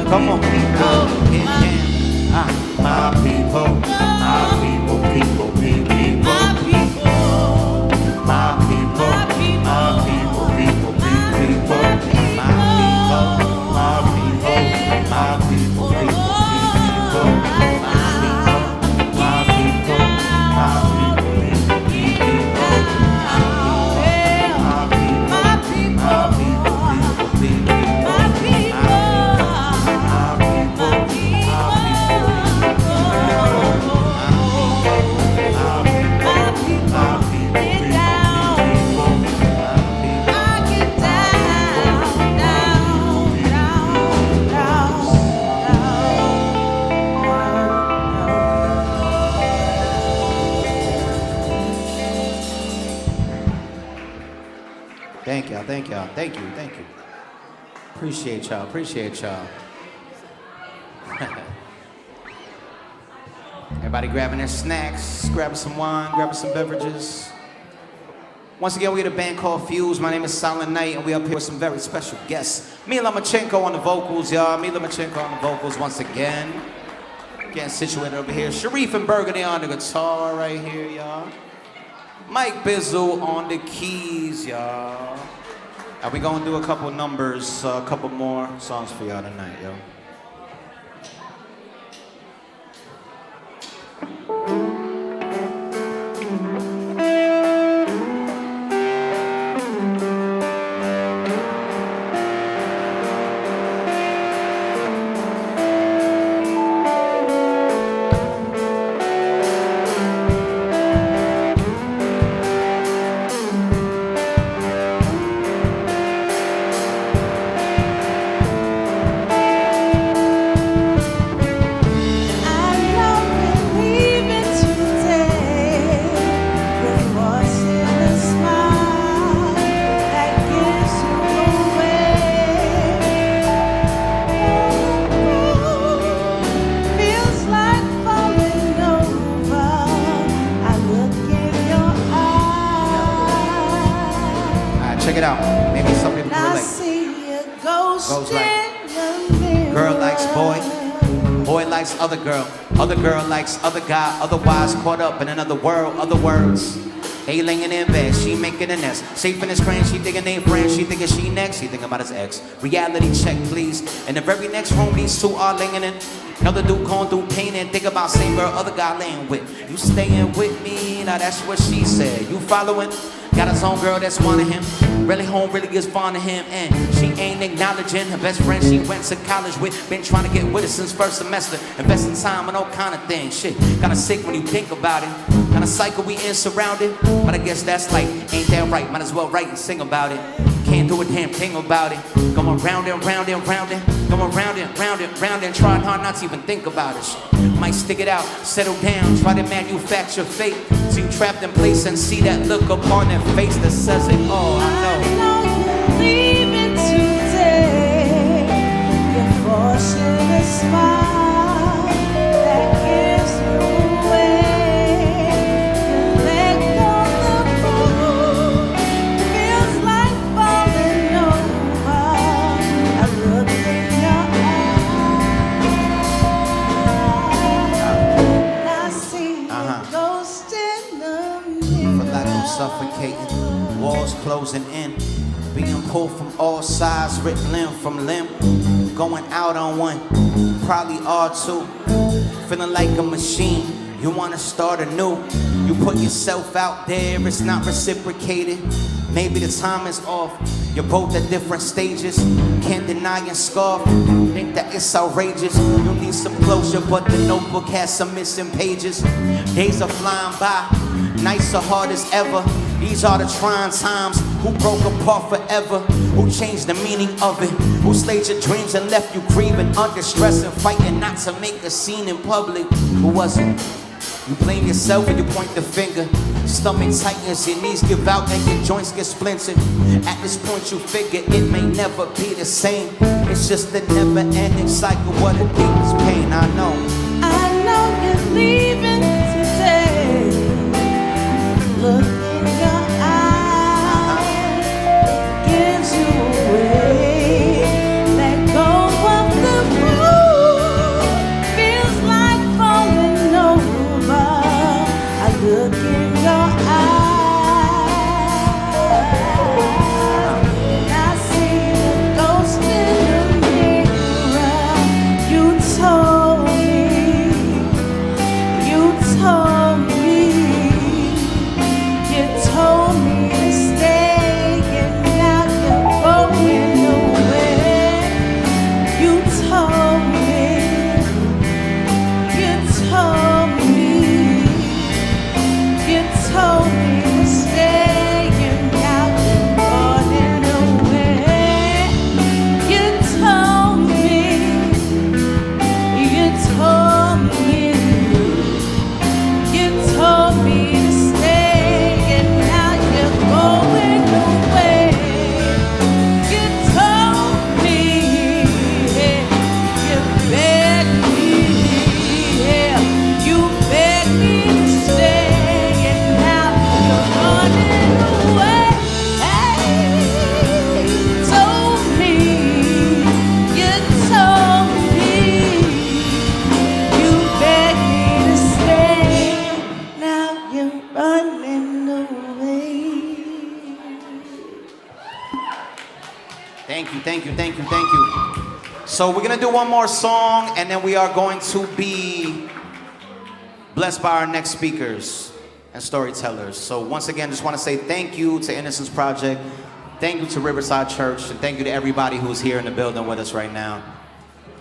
Come on, my people, my people, people, people, my people, my people, my people, people, people, my people, my people, people, people, my people, my people, Thank you. Appreciate y'all. Everybody grabbing their snacks, grabbing some wine, grabbing some beverages. Once again, we got a band called Fuse. My name is Silent Night, and we up here with some very special guests. Mila Machenko on the vocals, y'all. Mila Machenko on the vocals once again. Getting situated over here. Sharif and Burgundy on the guitar right here, y'all. Mike Bizzle on the keys, y'all. And we gonna do a couple numbers, a couple more songs for y'all tonight, yo. Check it out. Maybe some people can relate. Goes like, girl likes boy, boy likes other girl likes other guy, otherwise caught up in another world, other words. They laying in bed, she making a nest. Safe in his crane, she thinking they friends, she thinking she next, he thinking about his ex. Reality check, please. In the very next room, these two are laying in. Another dude going through pain and think about same girl, other guy laying with. You staying with me? Now that's what she said. You following? Got his own girl that's wanting him. Really home really gets fond of him, and she ain't acknowledging her best friend she went to college with. Been trying to get with her since first semester, investing time in all kind of things. Shit, kinda sick when you think about it. Kinda cycle we in surrounded, but I guess that's like, ain't that right? Might as well write and sing about it. Can't do a damn thing about it. Going round and round and round and going round and round and round and trying hard not to even think about it. Might stick it out, settle down, try to manufacture fate. So you trapped in place and see that look upon their face that says it all. I know you're leaving today. You're forcing a smile that gives you away. You let go the moon. Feels like falling over. I look in your eyes. I see a ghost in the mirror. feel like I'm suffocating. Walls closing in, being pulled from all sides, ripped limb from limb, going out on one, probably are too. Feeling like a machine, you wanna start anew. You put yourself out there, it's not reciprocated. Maybe the time is off, you're both at different stages. Can't deny and scoff, think that it's outrageous. You need some closure, but the notebook has some missing pages. Days are flying by, nights are hard as ever. These are the trying times. Who broke apart forever? Who changed the meaning of it? Who slayed your dreams and left you grieving, under stress and fighting not to make a scene in public? Who was it? You blame yourself and you point the finger. Stomach tightens, your knees give out and your joints get splintered. At this point you figure it may never be the same. It's just a never-ending cycle. What a deepest pain, I know. I know you're leaving today. Look in your eyes, gives you away. Let go of the moon, feels like falling over. I look in your eyes, and I see a ghost in the mirror. You told me, you told me, you told me to stay, and now you're going away. You told me, you told me, you told me to stay, and now you're running away. You told me, you told me, you told me to stay, and now you're going away. You told me, you begged me, you begged me to stay, and now you're running away. You told me, you told me, you begged me to stay, now you're running away. Thank you, thank you, thank you, thank you. So we're gonna do one more song and then we are going to be blessed by our next speakers and storytellers. So once again, just wanna say thank you to Innocence Project, thank you to Riverside Church, and thank you to everybody who's here in the building with us right now.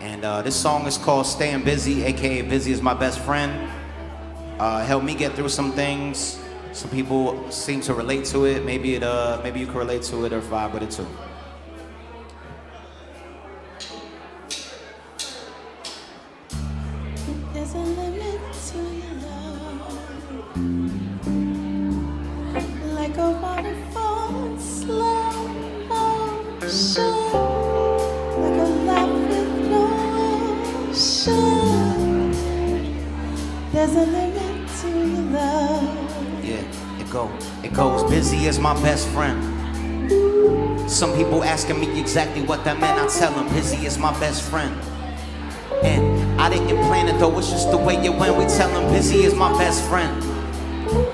And this song is called Staying Busy, AKA Busy is My Best Friend. Helped me get through some things. Some people seem to relate to it. Maybe you can relate to it or vibe with it too. There's a limit to your love, like a waterfall in slow motion, like a laugh with no ocean. There's a limit to your love. Yeah, it goes. Busy is my best friend. Some people asking me exactly what that meant. I tell them busy is my best friend. And I didn't plan it though, it's just the way it went. We tell them busy is my best friend.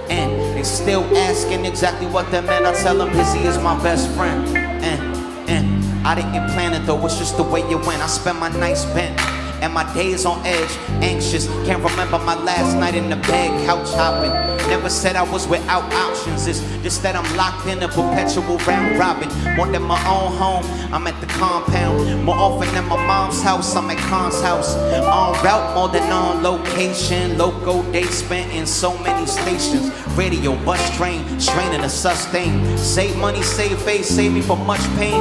And they still asking exactly what that meant. I tell them busy is my best friend. And I didn't plan it though, it's just the way it went. I spend my nights bent, and my days on edge. Anxious, can't remember my last night in the bed, couch hopping. Never said I was without options. It's just that I'm locked in a perpetual round robin. More than my own home, I'm at the compound. More often than my mom's house, I'm at Con's house. On route more than on location. Local days spent in so many stations. Radio, bus, train, straining to sustain. Save money, save face, save me from much pain.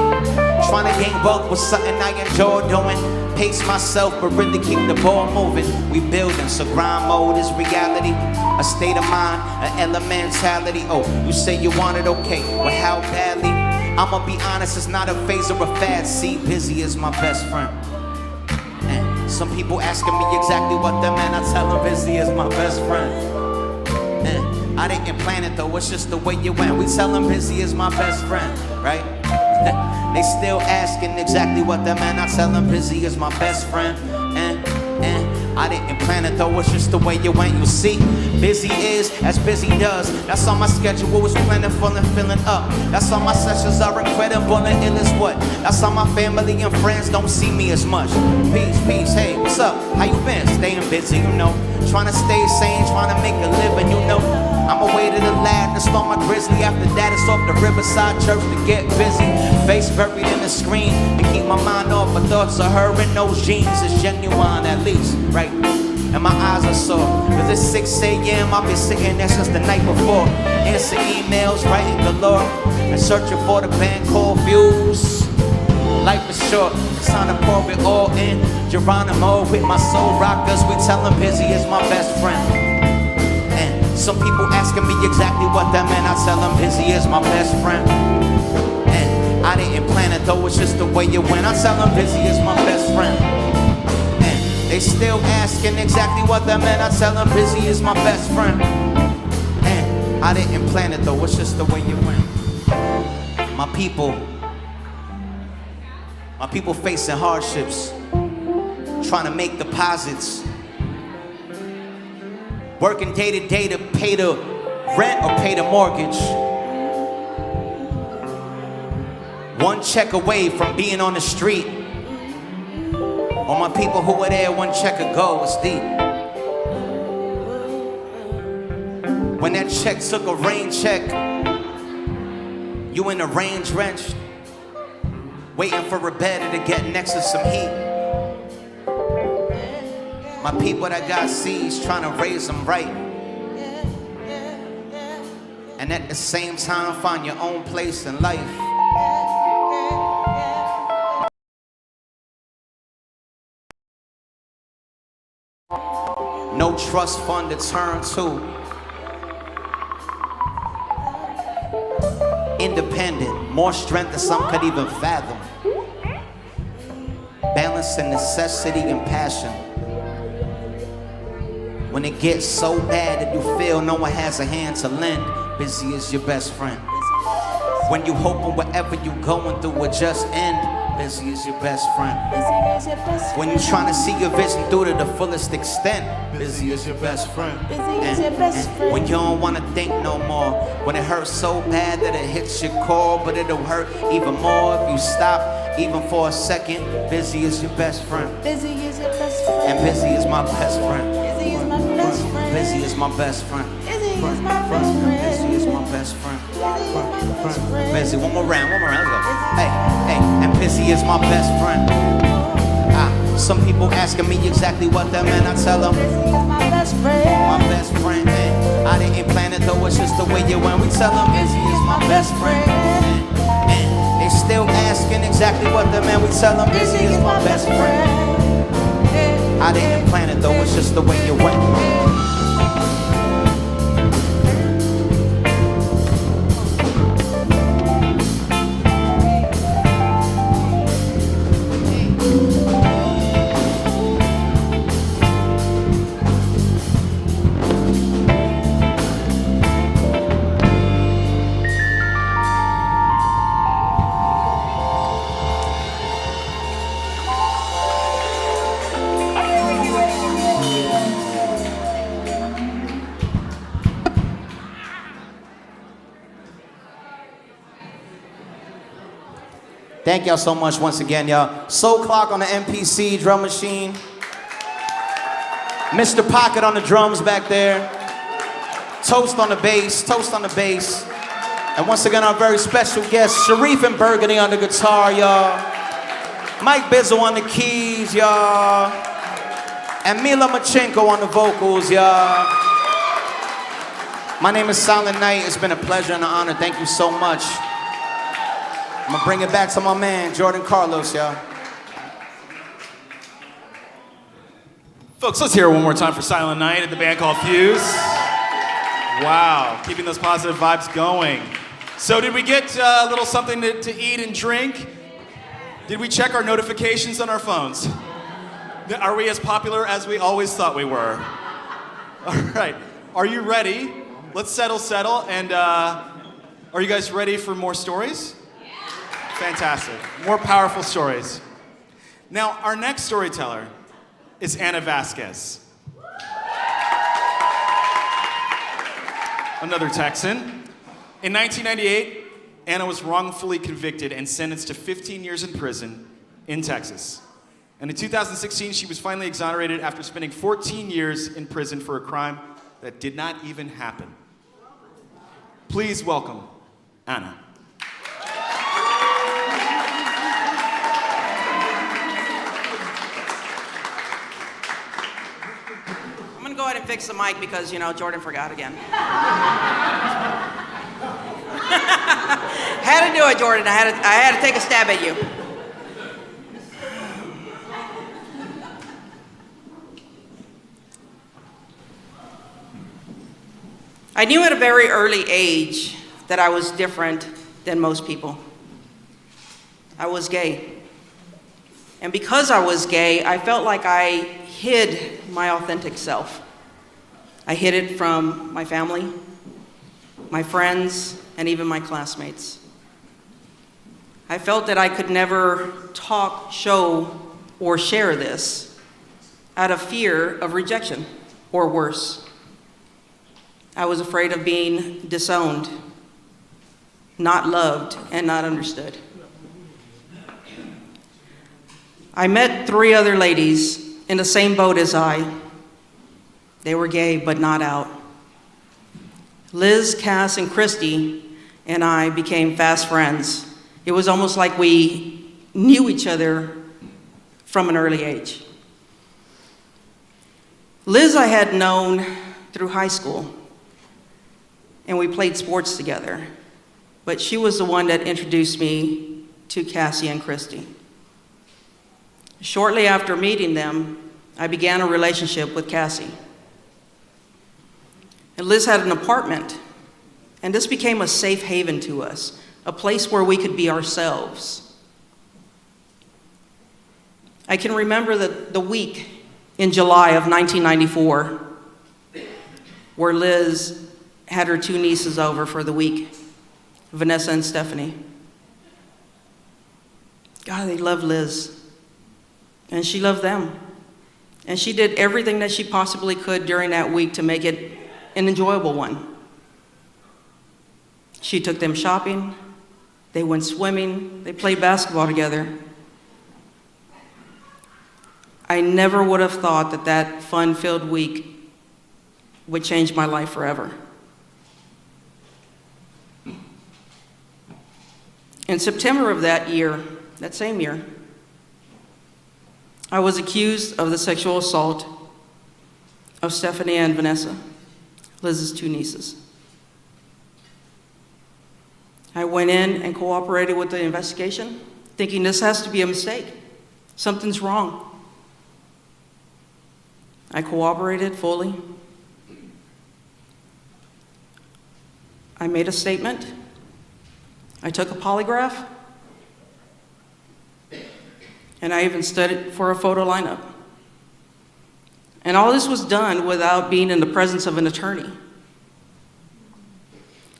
Trying to gain wealth was something I enjoy doing. Pace myself, but really keep the ball moving. We building, so grind mode is reality. A state of mind, an elementality. Oh, you say you want it, okay, well how badly? I'ma be honest, it's not a phase or a fad. See, busy is my best friend. And some people asking me exactly what them, and I tell them busy is my best friend. And I didn't plan it though, it's just the way it went. We tell them busy is my best friend, right? They still asking exactly what them, and I tell them busy is my best friend. And I didn't plan it though, it's just the way it went. You see, busy is as busy does. That's all my schedule is plentiful and filling up. That's all my sessions are incredible and ill as what. That's all my family and friends don't see me as much. Peace, peace, hey, what's up? How you been? Staying busy, you know. Trying to stay sane, trying to make a living, you know. I'm away to the lab to start my grizzly. After that, it's off the Riverside Church to get busy. Face buried in the screen to keep my mind off of thoughts of her in those jeans. It's genuine at least, right? And my eyes are sore, cause it's 6 a.m. I've been sitting there since the night before. Answer emails, writing galore, and searching for the band called Views. Life is short, it's time to pour it all in. Geronimo with my soul rockers, we tell him busy is my best friend. Some people asking me exactly what that meant. I tell them busy is my best friend. And I didn't plan it though, it's just the way it went. I tell them busy is my best friend. And they still asking exactly what that meant. I tell them busy is my best friend. And I didn't plan it though, it's just the way it went. My people facing hardships, trying to make deposits. Working day to day to pay the rent or pay the mortgage. One check away from being on the street. All my people who were there, one check ago, it's deep. When that check took a rain check, you in the rain drenched, waiting for a better to get next to some heat. My people that got seeds, trying to raise them right. And at the same time, find your own place in life. No trust fund to turn to. Independent, more strength than some could even fathom. Balancing necessity and passion. When it gets so bad that you feel no one has a hand to lend, busy is your best friend. When you hoping whatever you going through will just end, busy is your best friend. When you trying to see your vision through to the fullest extent, busy is your best friend. And when you don't want to think no more, when it hurts so bad that it hits your core, but it'll hurt even more if you stop, even for a second, busy is your best friend. Busy is your best friend. And busy is my best friend. Busy is my best friend. Busy is my best friend. Busy is my best friend. Busy is my best friend. Busy, one more round, let's go. Hey, and busy is my best friend. Some people asking me exactly what that meant. I tell them, Busy is my best friend. my best friend. And I didn't plan it though, it's just the way it went. We tell them, busy is my best friend. And they still asking exactly what that meant. We tell them, busy is my best friend. I didn't plan it though, it's just the way it went. Thank y'all so much once again, y'all. Soul Clock on the MPC drum machine. Mr. Pocket on the drums back there. Toast on the bass, toast on the bass. And once again, our very special guest, Sharif and Burgundy on the guitar, y'all. Mike Bizzle on the keys, y'all. And Mila Machenko on the vocals, y'all. My name is Silent Night. It's been a pleasure and an honor. Thank you so much. I'm gonna bring it back to my man, Jordan Carlos, y'all. Folks, let's hear it one more time for Silent Night and the band called Fuse. Wow, keeping those positive vibes going. So did we get a little something to eat and drink? Did we check our notifications on our phones? Are we as popular as we always thought we were? All right, are you ready? Let's settle, and are you guys ready for more stories? Fantastic, more powerful stories. Now, our next storyteller is Anna Vazquez. Another Texan. In 1998, Anna was wrongfully convicted and sentenced to 15 years in prison in Texas. And in 2016, she was finally exonerated after spending 14 years in prison for a crime that did not even happen. Please welcome Anna. I'm gonna go ahead and fix the mic because, Jordan forgot again. Had to do it, Jordan. I had to take a stab at you. I knew at a very early age that I was different than most people. I was gay. And because I was gay, I felt like I hid my authentic self. I hid it from my family, my friends, and even my classmates. I felt that I could never talk, show, or share this out of fear of rejection, or worse. I was afraid of being disowned, not loved, and not understood. I met 3 other ladies in the same boat as I. They were gay, but not out. Liz, Cass, and Christy and I became fast friends. It was almost like we knew each other from an early age. Liz I had known through high school, and we played sports together. But she was the one that introduced me to Cassie and Christy. Shortly after meeting them, I began a relationship with Cassie. And Liz had an apartment, and this became a safe haven to us, a place where we could be ourselves. I can remember the week in July of 1994 where Liz had her 2 nieces over for the week, Vanessa and Stephanie. God, they loved Liz, and she loved them. And she did everything that she possibly could during that week to make it an enjoyable one. She took them shopping, they went swimming, they played basketball together. I never would have thought that that fun-filled week would change my life forever. In September of that year, that same year, I was accused of the sexual assault of Stephanie and Vanessa, Liz's 2 nieces. I went in and cooperated with the investigation, thinking this has to be a mistake. Something's wrong. I cooperated fully. I made a statement. I took a polygraph. And I even studied for a photo lineup. And all this was done without being in the presence of an attorney.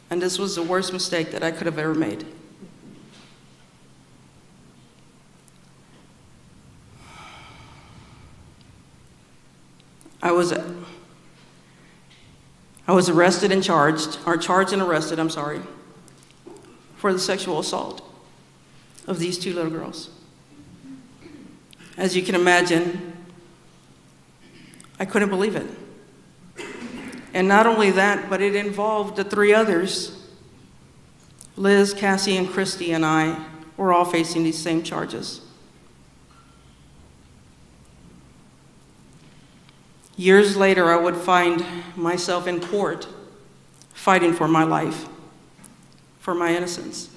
And this was the worst mistake that I could have ever made. I was arrested and charged, or charged and arrested, for the sexual assault of these 2 little girls. As you can imagine, I couldn't believe it. And not only that, but it involved the three others. Liz, Cassie, and Christy and I were all facing these same charges. Years later, I would find myself in court fighting for my life, for my innocence.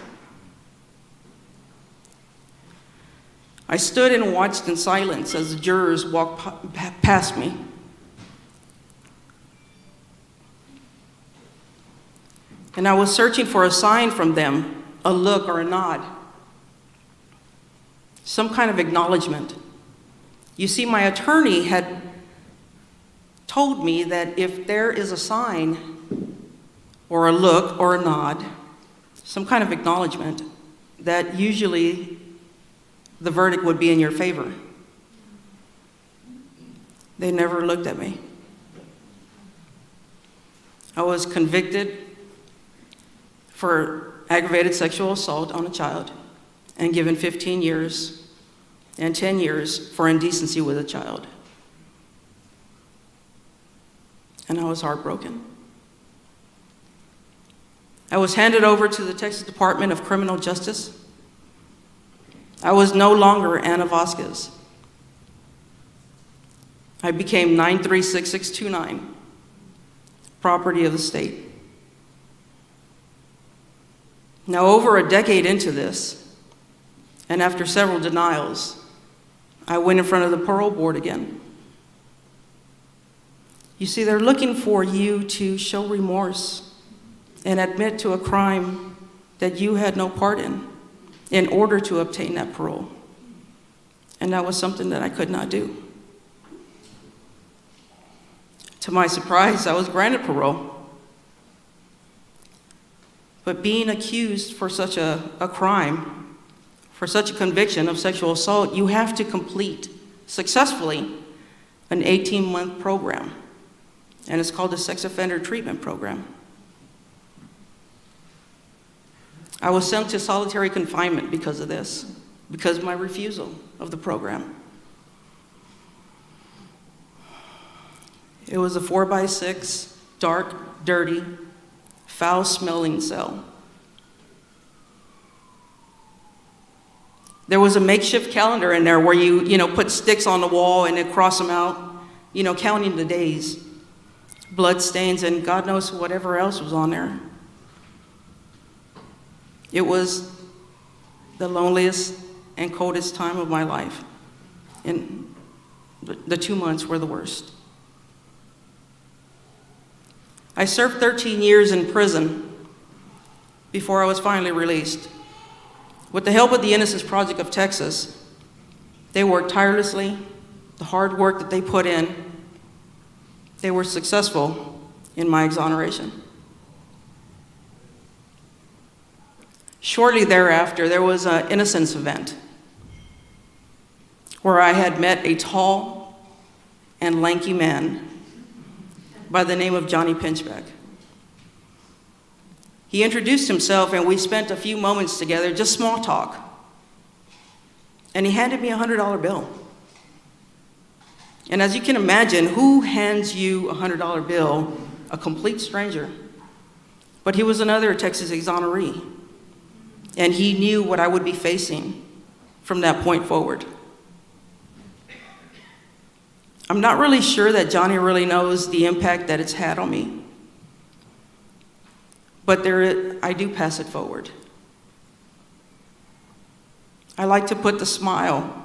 I stood and watched in silence as the jurors walked past me. And I was searching for a sign from them, a look or a nod, some kind of acknowledgement. You see, my attorney had told me that if there is a sign or a look or a nod, some kind of acknowledgement, that usually the verdict would be in your favor. They never looked at me. I was convicted for aggravated sexual assault on a child and given 15 years and 10 years for indecency with a child. And I was heartbroken. I was handed over to the Texas Department of Criminal Justice. I was no longer Anna Vazquez. I became 936629, property of the state. Now, over a decade into this, and after several denials, I went in front of the parole board again. You see, they're looking for you to show remorse and admit to a crime that you had no part in order to obtain that parole. And that was something that I could not do. To my surprise, I was granted parole. But being accused for such a crime, for such a conviction of sexual assault, you have to complete successfully an 18-month program. And it's called the Sex Offender Treatment Program. I was sent to solitary confinement because of this, because of my refusal of the program. It was a 4x6, dark, dirty, foul-smelling cell. There was a makeshift calendar in there where you put sticks on the wall and then cross them out, counting the days. Blood stains, and God knows whatever else was on there. It was the loneliest and coldest time of my life. And the 2 months were the worst. I served 13 years in prison before I was finally released. With the help of the Innocence Project of Texas, they worked tirelessly, the hard work that they put in, they were successful in my exoneration. Shortly thereafter, there was an innocence event where I had met a tall and lanky man by the name of Johnny Pinchbeck. He introduced himself and we spent a few moments together, just small talk. And he handed me a $100 bill. And as you can imagine, who hands you a $100 bill? A complete stranger. But he was another Texas exoneree. And he knew what I would be facing from that point forward. I'm not really sure that Johnny really knows the impact that it's had on me. But I do pass it forward. I like to put the smile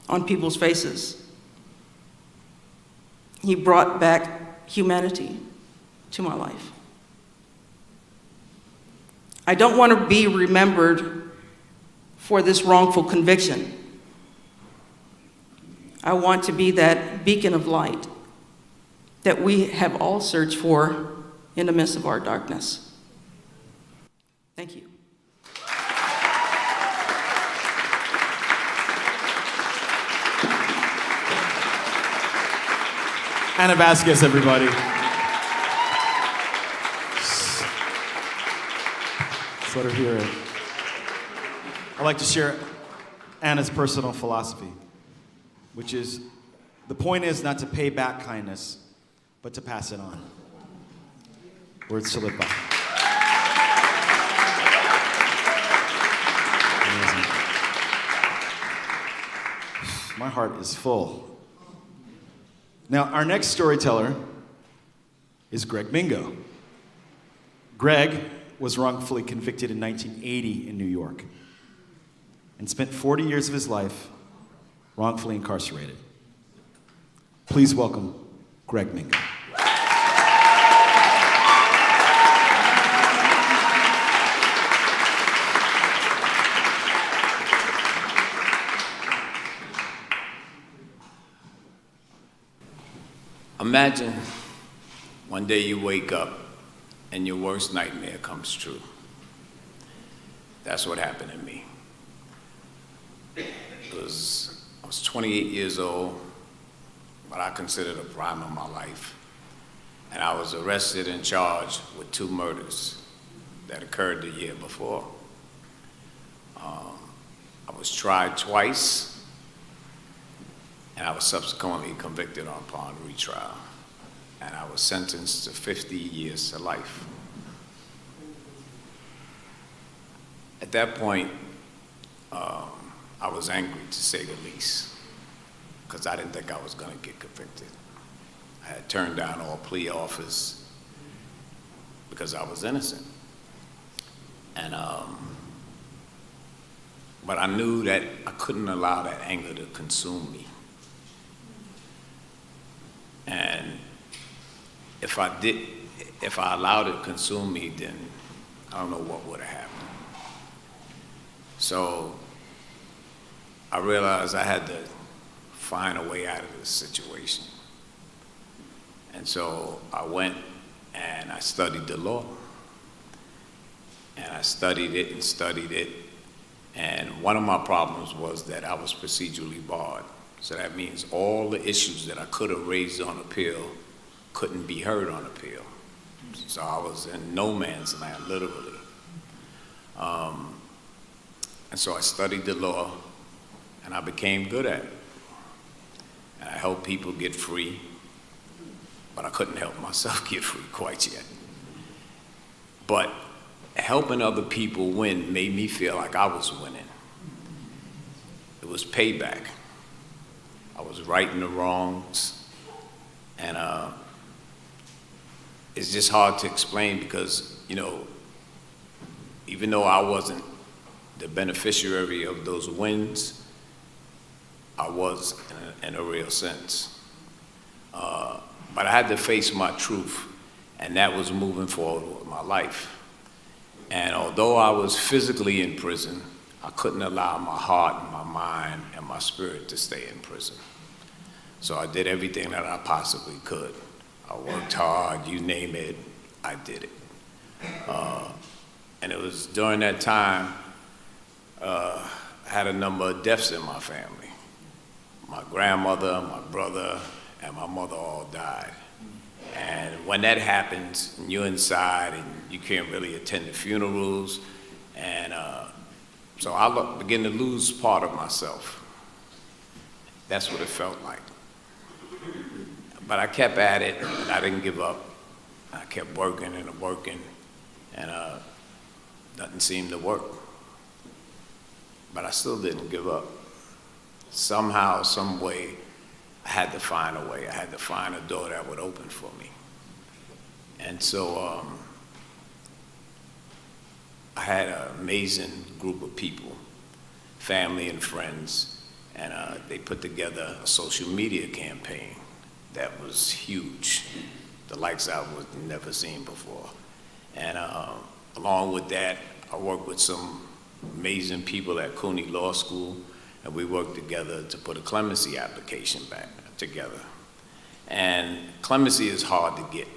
on people's faces. He brought back humanity to my life. I don't want to be remembered for this wrongful conviction. I want to be that beacon of light that we have all searched for in the midst of our darkness. Thank you. Anna Vazquez, everybody. Let's let her hear it. I'd like to share Anna's personal philosophy, which is The point is not to pay back kindness, but to pass it on. Words to live by. Amazing. My heart is full. Now, our next storyteller is Greg Mingo. Greg was wrongfully convicted in 1980 in New York and spent 40 years of his life wrongfully incarcerated. Please welcome Greg Mingo. Imagine one day you wake up and your worst nightmare comes true. That's what happened to me. I was 28 years old, what I consider the prime of my life. And I was arrested and charged with 2 murders that occurred the year before. I was tried twice, and I was subsequently convicted upon retrial. And I was sentenced to 50 years to life. At that point, I was angry, to say the least, because I didn't think I was going to get convicted. I had turned down all plea offers because I was innocent. And, but I knew that I couldn't allow that anger to consume me. And if I allowed it to consume me, then I don't know what would have happened. So I realized I had to find a way out of this situation. And so I went and I studied the law. And I studied it and studied it. And one of my problems was that I was procedurally barred. So that means all the issues that I could have raised on appeal couldn't be heard on appeal. So I was in no man's land, literally. And so I studied the law, and I became good at it. And I helped people get free, but I couldn't help myself get free quite yet. But helping other people win made me feel like I was winning. It was payback. I was righting the wrongs, and it's just hard to explain because, you know, even though I wasn't the beneficiary of those wins, I was in a real sense. But I had to face my truth, and that was moving forward with my life. And although I was physically in prison, I couldn't allow my heart and my mind and my spirit to stay in prison. So I did everything that I possibly could. I worked hard, you name it, I did it. And it was during that time, I had a number of deaths in my family. My grandmother, my brother, and my mother all died. And when that happens, and you're inside and you can't really attend the funerals, and so I began to lose part of myself. That's what it felt like. But I kept at it, and I didn't give up. I kept working and working, and nothing seemed to work. But I still didn't give up. Somehow, some way, I had to find a way. I had to find a door that would open for me. And so I had an amazing group of people, family and friends, and they put together a social media campaign that was huge, the likes I was never seen before. And along with that, I worked with some amazing people at Cooney Law School, and we worked together to put a clemency application back together. And clemency is hard to get,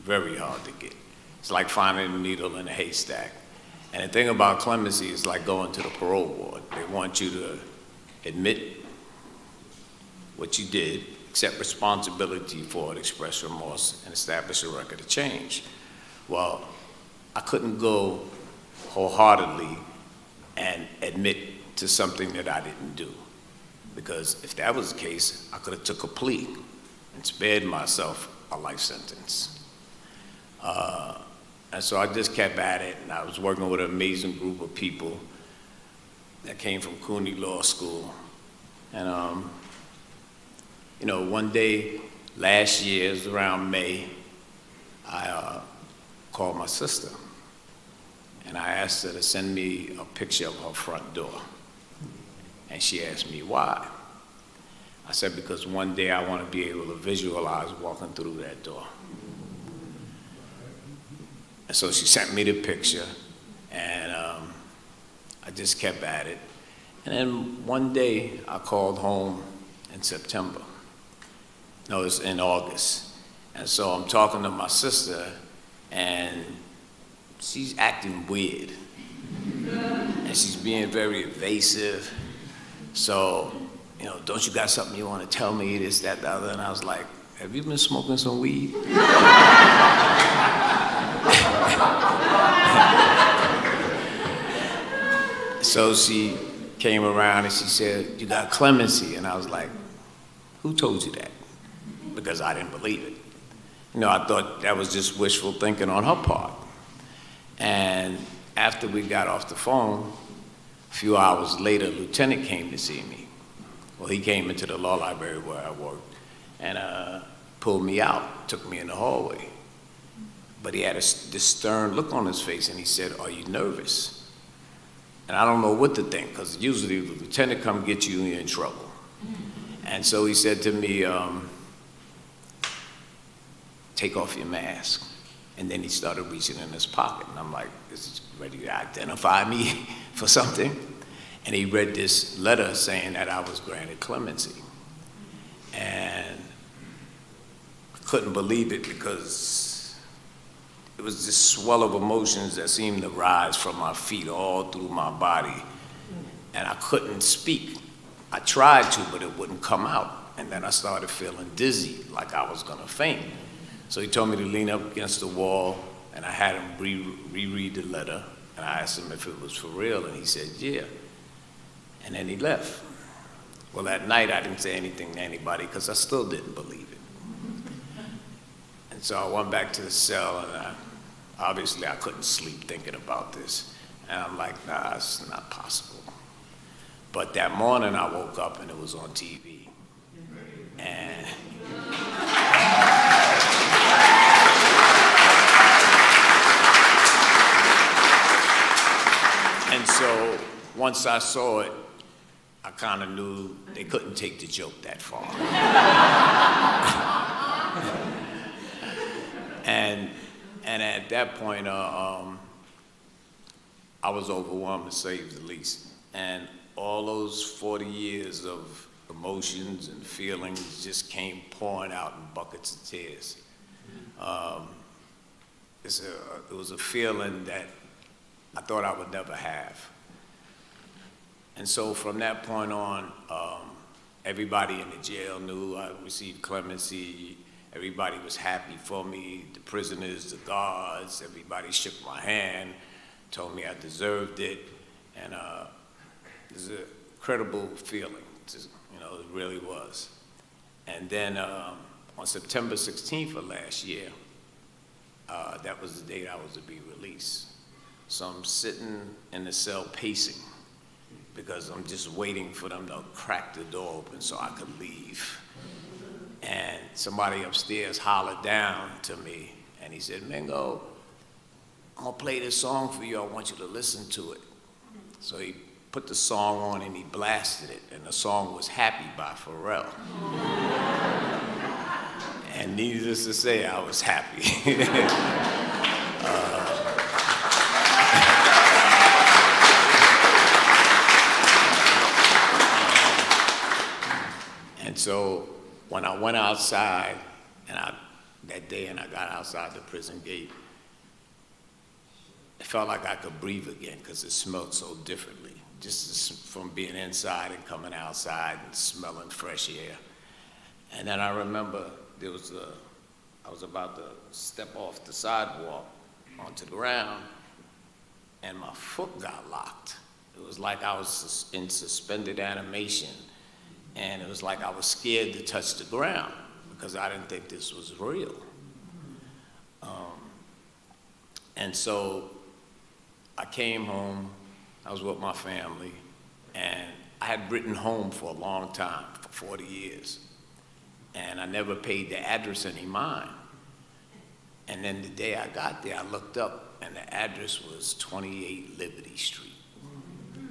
very hard to get. It's like finding a needle in a haystack. And the thing about clemency is like going to the parole board. They want you to admit what you did, accept responsibility for it, express remorse, and establish a record of change. Well, I couldn't go wholeheartedly and admit to something that I didn't do. because if that was the case, I could have took a plea and spared myself a life sentence. And so I just kept at it, and I was working with an amazing group of people that came from Cooney Law School. And you know, one day last year, it was around May, I called my sister, and I asked her to send me a picture of her front door. And she asked me why. I said, because one day I want to be able to visualize walking through that door. And so she sent me the picture, and I just kept at it. And then one day I called home in September. No, it's in August. And so I'm talking to my sister, and she's acting weird. And she's being very evasive. So, you know, don't you got something you want to tell me, this, that, the other? And I was like, have you been smoking some weed? So she came around and she said, you got clemency. And I was like, who told you that? Because I didn't believe it. You know, I thought that was just wishful thinking on her part. And after we got off the phone, a few hours later, a lieutenant came to see me. Well, he came into the law library where I worked and pulled me out, took me in the hallway. But he had this stern look on his face, and he said, are you nervous? And I don't know what to think, because usually the lieutenant come get you and you're in trouble. And so he said to me, take off your mask. And then he started reaching in his pocket. And I'm like, is he ready to identify me for something? And he read this letter saying that I was granted clemency. And I couldn't believe it, because it was this swell of emotions that seemed to rise from my feet all through my body. And I couldn't speak. I tried to, but it wouldn't come out. And then I started feeling dizzy, like I was gonna faint. So he told me to lean up against the wall, and I had him reread the letter, and I asked him if it was for real, and he said, yeah. And then he left. Well, that night I didn't say anything to anybody, because I still didn't believe it. And so I went back to the cell, and obviously I couldn't sleep thinking about this. And I'm like, nah, it's not possible. But that morning I woke up and it was on TV. And so once I saw it, I kind of knew they couldn't take the joke that far. And at that point, I was overwhelmed, to say the least. And all those 40 years of emotions and feelings just came pouring out in buckets of tears. It was a feeling that I thought I would never have. And so from that point on, everybody in the jail knew I received clemency. Everybody was happy for me, the prisoners, the guards, everybody shook my hand, told me I deserved it, and it was an incredible feeling, you know, it really was. And then on September 16th of last year, that was the date I was to be released. So I'm sitting in the cell pacing, because I'm just waiting for them to crack the door open so I could leave. And somebody upstairs hollered down to me, and he said, Mingo, I'm gonna play this song for you, I want you to listen to it. So he put the song on and he blasted it, and the song was Happy by Pharrell. And needless to say, I was happy. And so when I went outside, that day, and I got outside the prison gate, it felt like I could breathe again, because it smelled so differently, just from being inside and coming outside and smelling fresh air. And then I remember I was about to step off the sidewalk onto the ground, and my foot got locked. It was like I was in suspended animation, And it was like I was scared to touch the ground because I didn't think this was real. And so I came home, I was with my family, and I had written home for a long time, for 40 years. And I never paid the address any mind. And then the day I got there, I looked up, and the address was 28 Liberty Street.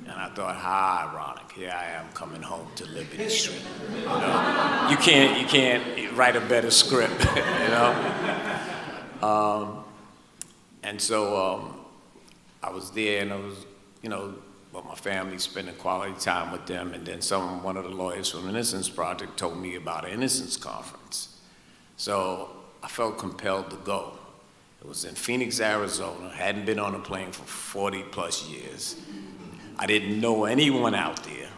And I thought, how ironic, here I am coming home to Liberty Street. You know? You can't write a better script, you know? And so I was there, and I was, you know, with my family, spending quality time with them, and then one of the lawyers from the Innocence Project told me about an Innocence Conference. So I felt compelled to go. It was in Phoenix, Arizona. Hadn't been on a plane for 40 plus years. I didn't know anyone out there.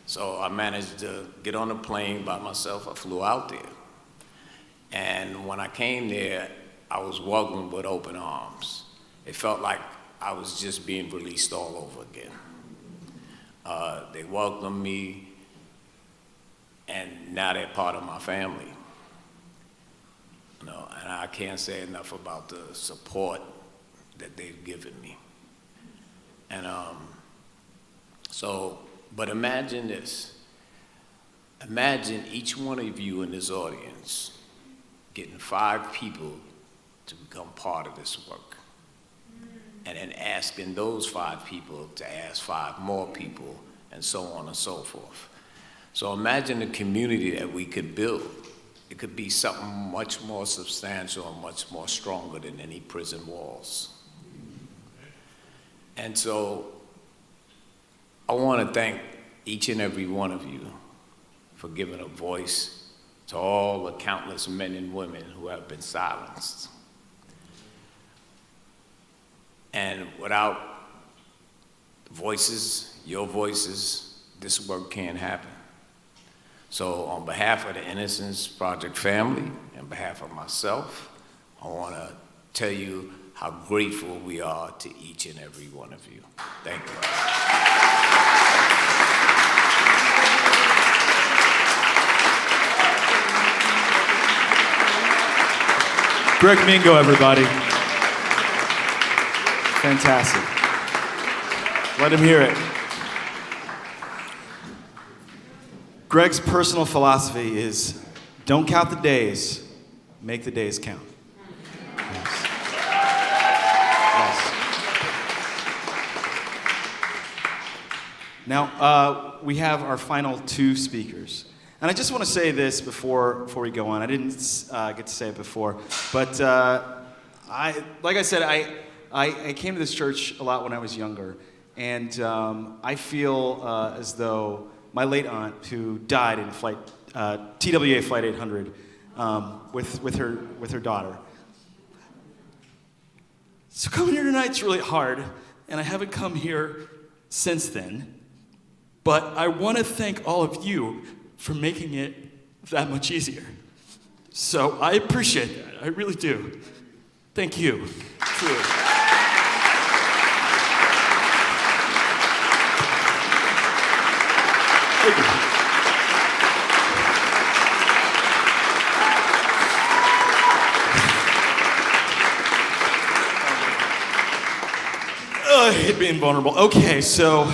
So I managed to get on a plane by myself. I flew out there. And when I came there, I was welcomed with open arms. It felt like I was just being released all over again. They welcomed me, and now they're part of my family. You know, and I can't say enough about the support that they've given me. And but imagine this. Imagine each one of you in this audience getting 5 people to become part of this work. And then asking those 5 people to ask 5 more people, and so on and so forth. So imagine the community that we could build. It could be something much more substantial and much more stronger than any prison walls. And so I want to thank each and every one of you for giving a voice to all the countless men and women who have been silenced. And without voices, your voices, this work can't happen. So on behalf of the Innocence Project family, on behalf of myself, I want to tell you how grateful we are to each and every one of you. Thank you. Greg Mingo, everybody. Fantastic. Let him hear it. Greg's personal philosophy is don't count the days, make the days count. Yes. Yes. Now, we have our final 2 speakers. And I just want to say this before we go on. I didn't get to say it before, but like I said, I came to this church a lot when I was younger, and I feel as though my late aunt, who died in TWA Flight 800 with her daughter. So coming here tonight's really hard, and I haven't come here since then, but I want to thank all of you for making it that much easier. So I appreciate that, I really do. Thank you, truly. Thank you. I hate being vulnerable. Okay, so,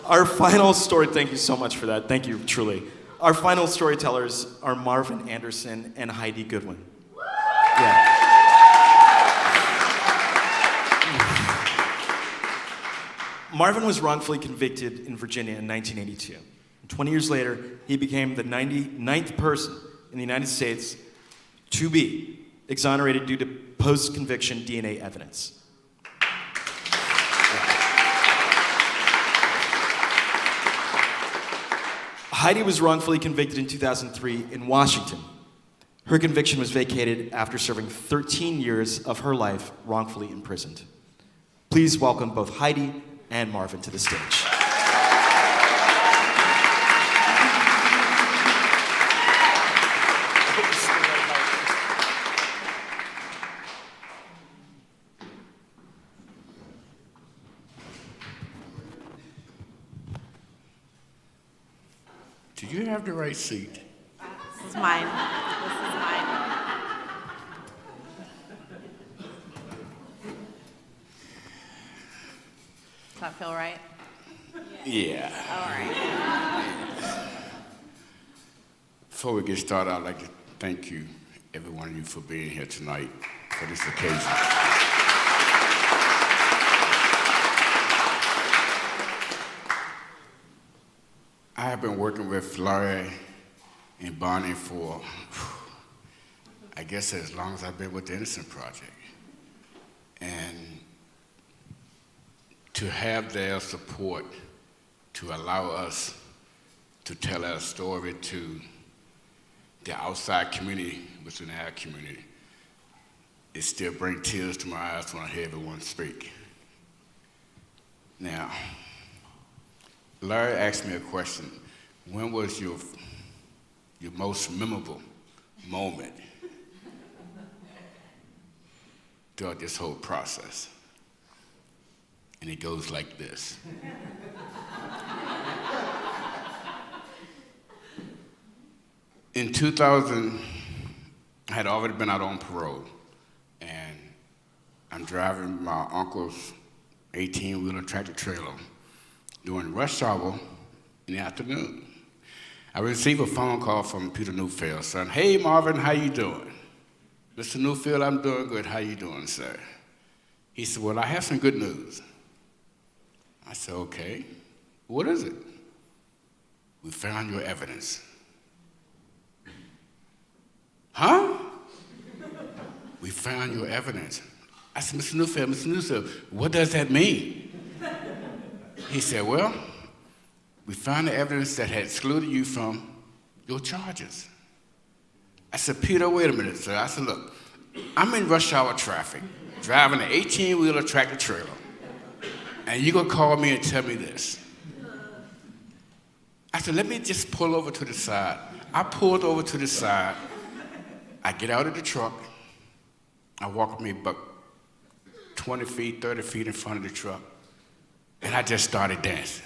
our final story, thank you so much for that. Thank you, truly. Our final storytellers are Marvin Anderson and Heidi Goodwin. Yeah. Marvin was wrongfully convicted in Virginia in 1982. 20 years later, he became the 99th person in the United States to be exonerated due to post-conviction DNA evidence. Heidi was wrongfully convicted in 2003 in Washington. Her conviction was vacated after serving 13 years of her life wrongfully imprisoned. Please welcome both Heidi and Marvin to the stage. Do you have the right seat? This is mine. This is mine. Does that feel right? Yeah. All right. Before we get started, I'd like to thank you, every one of you, for being here tonight for this occasion. I have been working with Lowry and Bonnie for, I guess, as long as I've been with the Innocence Project. And to have their support to allow us to tell our story to the outside community within our community, it still brings tears to my eyes when I hear everyone speak. Now, Larry asked me a question. When was your most memorable moment throughout this whole process? And it goes like this. In 2000, I had already been out on parole, and I'm driving my uncle's 18-wheeler tractor trailer during rush hour in the afternoon. I received a phone call from Peter Newfield saying, "Hey, Marvin, how you doing?" "Mr. Newfield, I'm doing good. How you doing, sir?" He said, "Well, I have some good news." I said, "Okay, what is it?" "We found your evidence." "Huh?" "We found your evidence." I said, Mr. Newfield, what does that mean?" He said, "Well, we found the evidence that had excluded you from your charges." I said, "Peter, wait a minute, sir." I said, "Look, I'm in rush hour traffic, driving an 18-wheeler tractor trailer, and you're gonna call me and tell me this?" I said, "Let me just pull over to the side." I pulled over to the side. I get out of the truck. I walk me about 20 feet, 30 feet in front of the truck, and I just started dancing.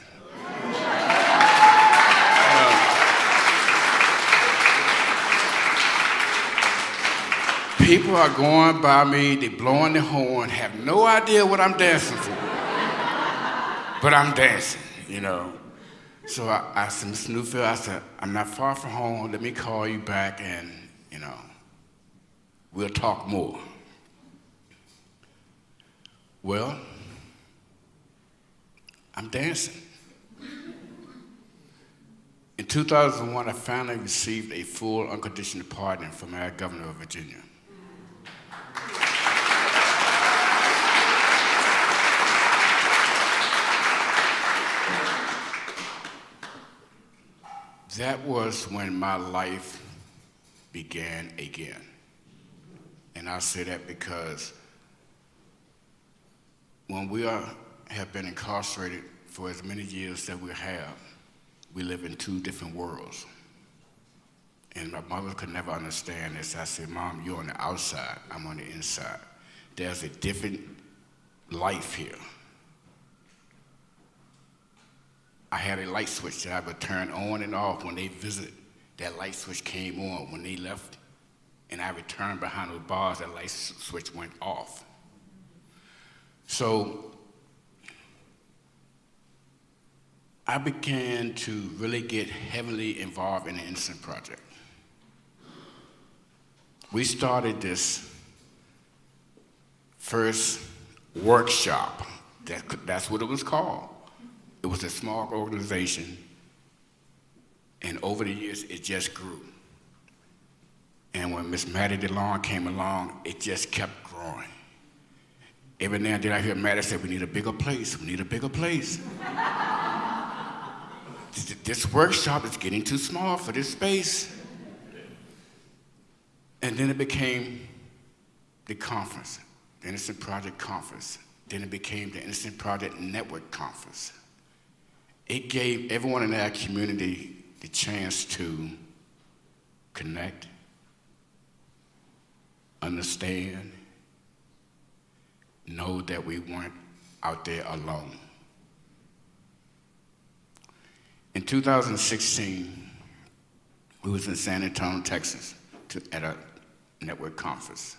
People are going by me, they blowing their horn, have no idea what I'm dancing for. But I'm dancing, you know. So I said, "Mr. Newfield," I said, "I'm not far from home. Let me call you back and, you know, we'll talk more." Well, I'm dancing. In 2001, I finally received a full unconditional pardon from our governor of Virginia. That was when my life began again. And I say that because when we have been incarcerated for as many years that we have, we live in two different worlds. And my mother could never understand this. I said, "Mom, you're on the outside, I'm on the inside. There's a different life here." I had a light switch that I would turn on and off when they visit. That light switch came on. When they left and I returned behind those bars, that light switch went off. So I began to really get heavily involved in the Innocence Project. We started this first workshop. That's what it was called. It was a small organization, and over the years, it just grew. And when Miss Maddie DeLong came along, it just kept growing. Every now and then I hear Maddie say, "We need a bigger place, we need a bigger place." This workshop is getting too small for this space. And then it became the conference, the Innocence Project Conference. Then it became the Innocence Project Network Conference. It gave everyone in our community the chance to connect, understand, know that we weren't out there alone. In 2016, We was in San Antonio, Texas, at a network conference.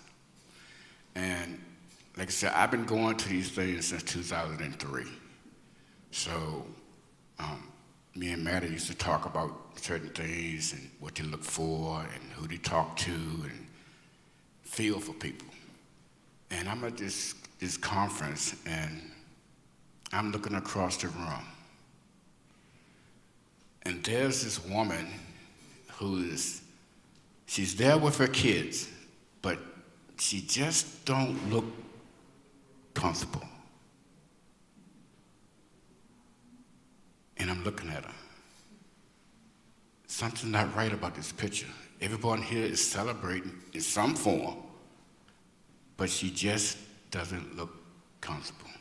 And like I said, I've been going to these things since 2003. So me and Maddie used to talk about certain things and what to look for and who to talk to and feel for people. And I'm at this conference and I'm looking across the room. And there's this woman she's there with her kids, but she just don't look comfortable. And I'm looking at her. Something's not right about this picture. Everyone here is celebrating in some form, but she just doesn't look comfortable.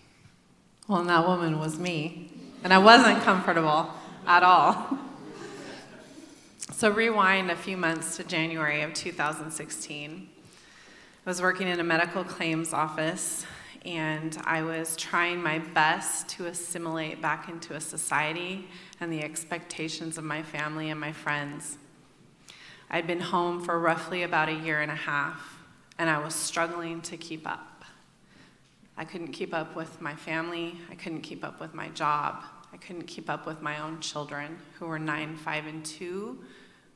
Well, and that woman was me, and I wasn't comfortable at all. So rewind a few months to January of 2016. I was working in a medical claims office, and I was trying my best to assimilate back into a society and the expectations of my family and my friends. I'd been home for roughly about a year and a half, and I was struggling to keep up. I couldn't keep up with my family. I couldn't keep up with my job. I couldn't keep up with my own children, who were 9, 5, and 2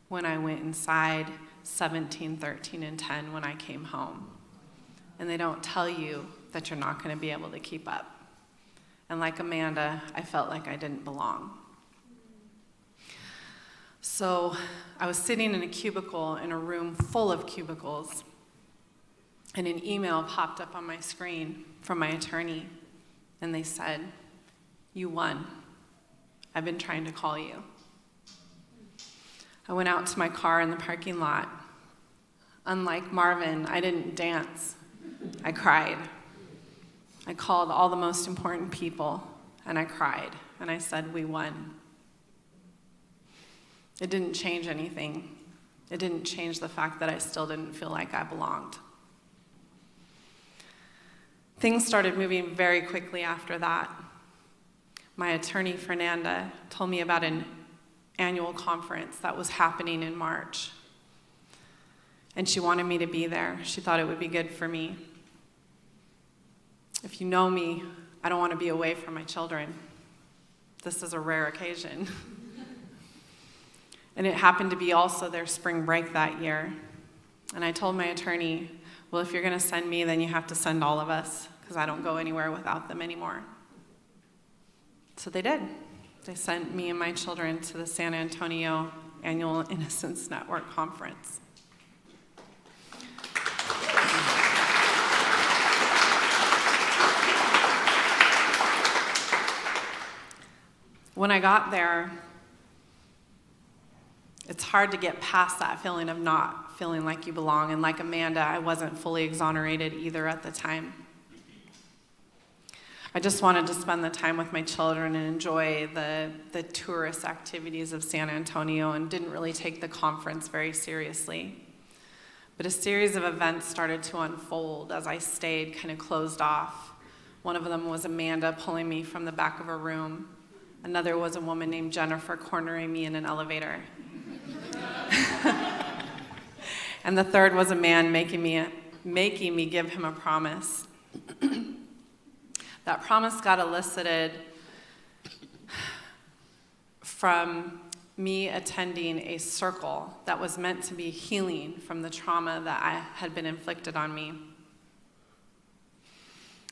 when I went inside, 17, 13, and 10 when I came home. And they don't tell you that you're not going to be able to keep up. And like Amanda, I felt like I didn't belong. So I was sitting in a cubicle in a room full of cubicles, and an email popped up on my screen from my attorney, and they said, "You won. I've been trying to call you." I went out to my car in the parking lot. Unlike Marvin, I didn't dance. I cried. I called all the most important people, and I cried, and I said, "We won." It didn't change anything. It didn't change the fact that I still didn't feel like I belonged. Things started moving very quickly after that. My attorney, Fernanda, told me about an annual conference that was happening in March. And she wanted me to be there. She thought it would be good for me. If you know me, I don't want to be away from my children. This is a rare occasion. And it happened to be also their spring break that year. And I told my attorney, well, if you're going to send me, then you have to send all of us, because I don't go anywhere without them anymore. So they did. They sent me and my children to the San Antonio Annual Innocence Network Conference. When I got there, it's hard to get past that feeling of not feeling like you belong. And like Amanda, I wasn't fully exonerated either at the time. I just wanted to spend the time with my children and enjoy the tourist activities of San Antonio, and didn't really take the conference very seriously. But a series of events started to unfold as I stayed kind of closed off. One of them was Amanda pulling me from the back of a room. Another was a woman named Jennifer cornering me in an elevator. And the third was a man making me give him a promise. That promise got elicited from me attending a circle that was meant to be healing from the trauma that had been inflicted on me.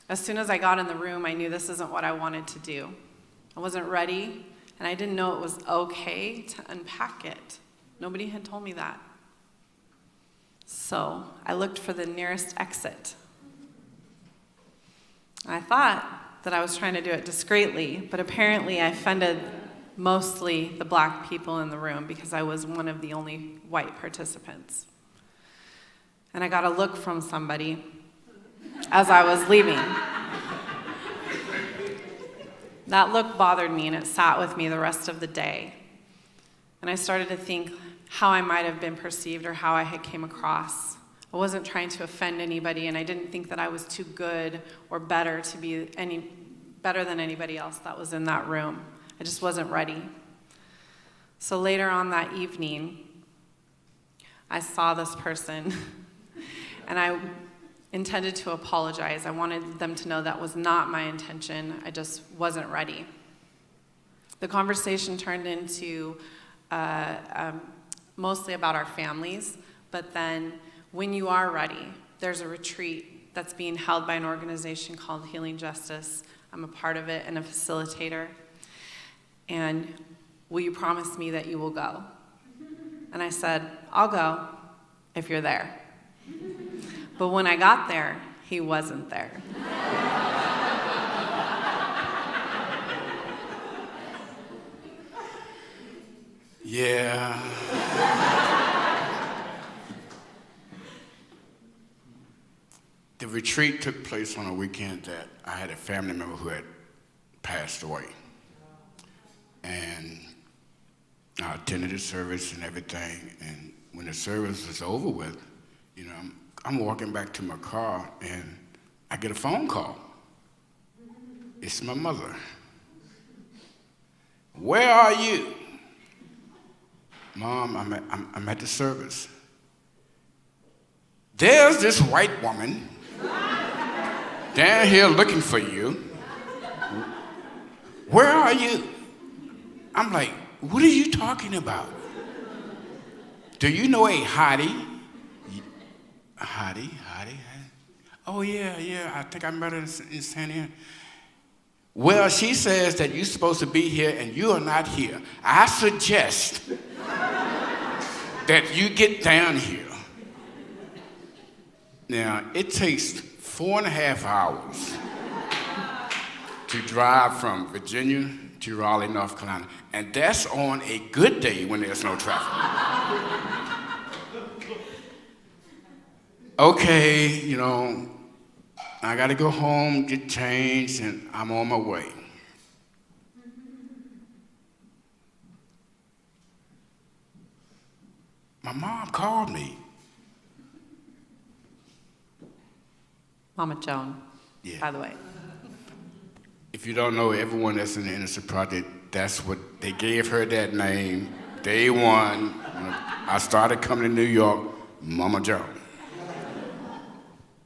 As soon as I got in the room, I knew this isn't what I wanted to do. I wasn't ready, and I didn't know it was okay to unpack it. Nobody had told me that. So I looked for the nearest exit. I thought that I was trying to do it discreetly, but apparently I offended mostly the black people in the room because I was one of the only white participants. And I got a look from somebody as I was leaving. That look bothered me, and it sat with me the rest of the day. And I started to think how I might have been perceived or how I had came across. I wasn't trying to offend anybody, and I didn't think that I was too good or better to be any better than anybody else that was in that room. I just wasn't ready. So later on that evening, I saw this person, and I intended to apologize. I wanted them to know that was not my intention. I just wasn't ready. The conversation turned into mostly about our families, but then when you are ready, there's a retreat that's being held by an organization called Healing Justice. I'm a part of it and a facilitator. And will you promise me that you will go? And I said, I'll go if you're there. But when I got there, he wasn't there. Yeah. The retreat took place on a weekend that I had a family member who had passed away. And I attended the service and everything, and when the service was over with, you know, I'm walking back to my car, and I get a phone call. It's my mother. Where are you? Mom, I'm at the service. There's this white woman down here looking for you. Where are you? I'm like, what are you talking about? Do you know a Heidi? Heidi? Oh, yeah, I think I met her in San Diego. Well, she says that you're supposed to be here and you are not here. I suggest that you get down here. Now, it takes 4.5 hours to drive from Virginia to Raleigh, North Carolina, and that's on a good day when there's no traffic. Okay, you know, I gotta go home, get changed, and I'm on my way. My mom called me. Mama Joan, Yeah. by the way. If you don't know, everyone that's in the Innocence Project, that's what they gave her that name. Day one, when I started coming to New York, Mama Joan.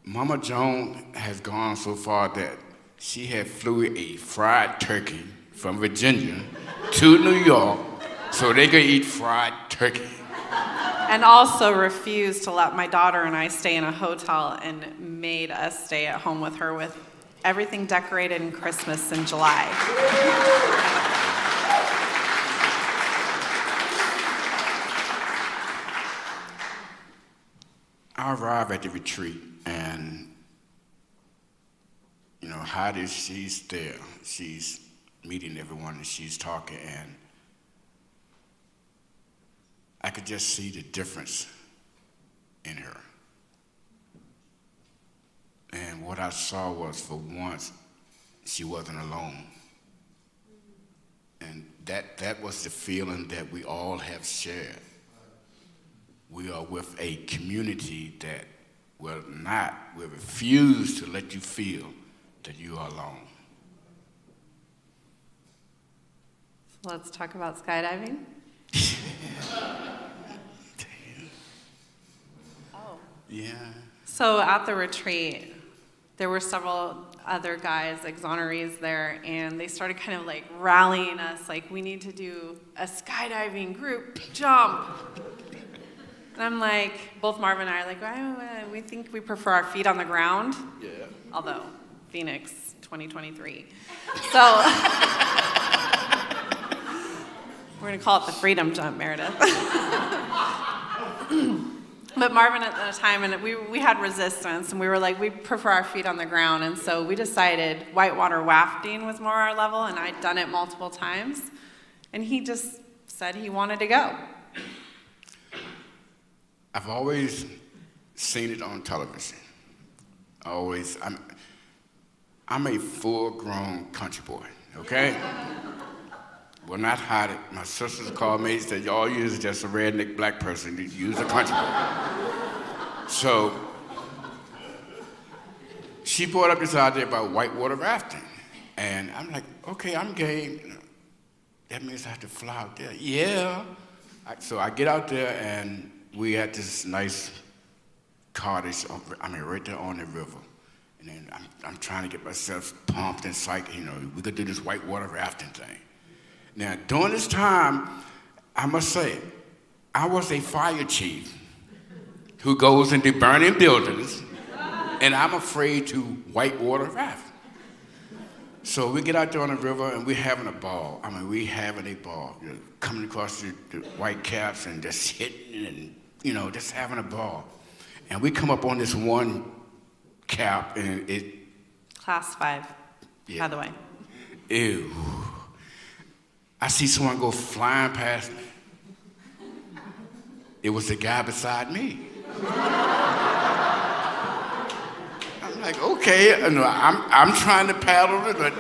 Mama Joan has gone so far that she had flew a fried turkey from Virginia to New York so they could eat fried turkey. And also refused to let my daughter and I stay in a hotel and made us stay at home with her with everything decorated in Christmas in July. I arrived at the retreat, and, you know, Heidi, she's there. She's meeting everyone, and she's talking, and I could just see the difference in her. And what I saw was, for once, she wasn't alone. And that was the feeling that we all have shared. We are with a community that will refuse to let you feel that you are alone. So let's talk about skydiving. Oh. Yeah. So at the retreat, there were several other guys, exonerees there, and they started kind of like rallying us, like, we need to do a skydiving group jump. And I'm like, both Marvin and I are like, we think we prefer our feet on the ground. Yeah. Although, Phoenix 2023. So, we're gonna call it the freedom jump, Meredith. But Marvin at the time, and we had resistance, and we were like, we prefer our feet on the ground, and so we decided whitewater rafting was more our level, and I'd done it multiple times, and he just said he wanted to go. I've always seen it on television. I'm a full-grown country boy, okay? Well, not hide it. My sisters called me and said, all you is just a redneck black person. You use a country boy. So she brought up this idea about whitewater rafting. And I'm like, okay, I'm game. That means I have to fly out there. Yeah. So I get out there, and we had this nice cottage, right there on the river. And then I'm trying to get myself pumped and psyched, we could do this whitewater rafting thing. Now, during this time, I must say, I was a fire chief who goes into burning buildings, and I'm afraid to whitewater raft. So we get out there on the river, and we're having a ball. We're having a ball. Coming across the white caps and just hitting and, just having a ball. And we come up on this one cap, and it... Class 5, by the way. Ew. I see someone go flying past me. It was the guy beside me. I'm like, okay, I'm trying to paddle it, but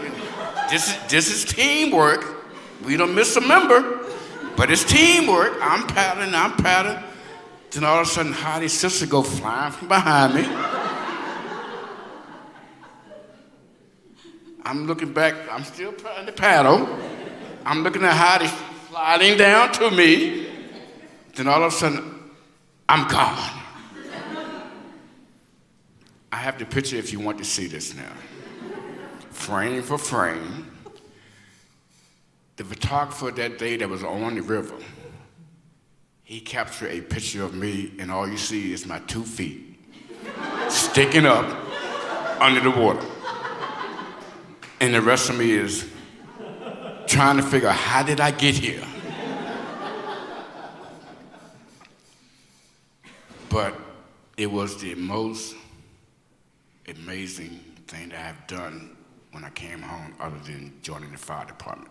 this is teamwork. We don't miss a member, but it's teamwork. I'm paddling. Then all of a sudden, Heidi's sister go flying from behind me. I'm looking back. I'm still trying to paddle. I'm looking at Heidi sliding down to me. Then all of a sudden, I'm gone. I have the picture if you want to see this now. Frame for frame. The photographer that day that was on the river, he captured a picture of me, and all you see is my 2 feet sticking up under the water. And the rest of me is trying to figure out, how did I get here? But it was the most amazing thing that I've done when I came home, other than joining the fire department.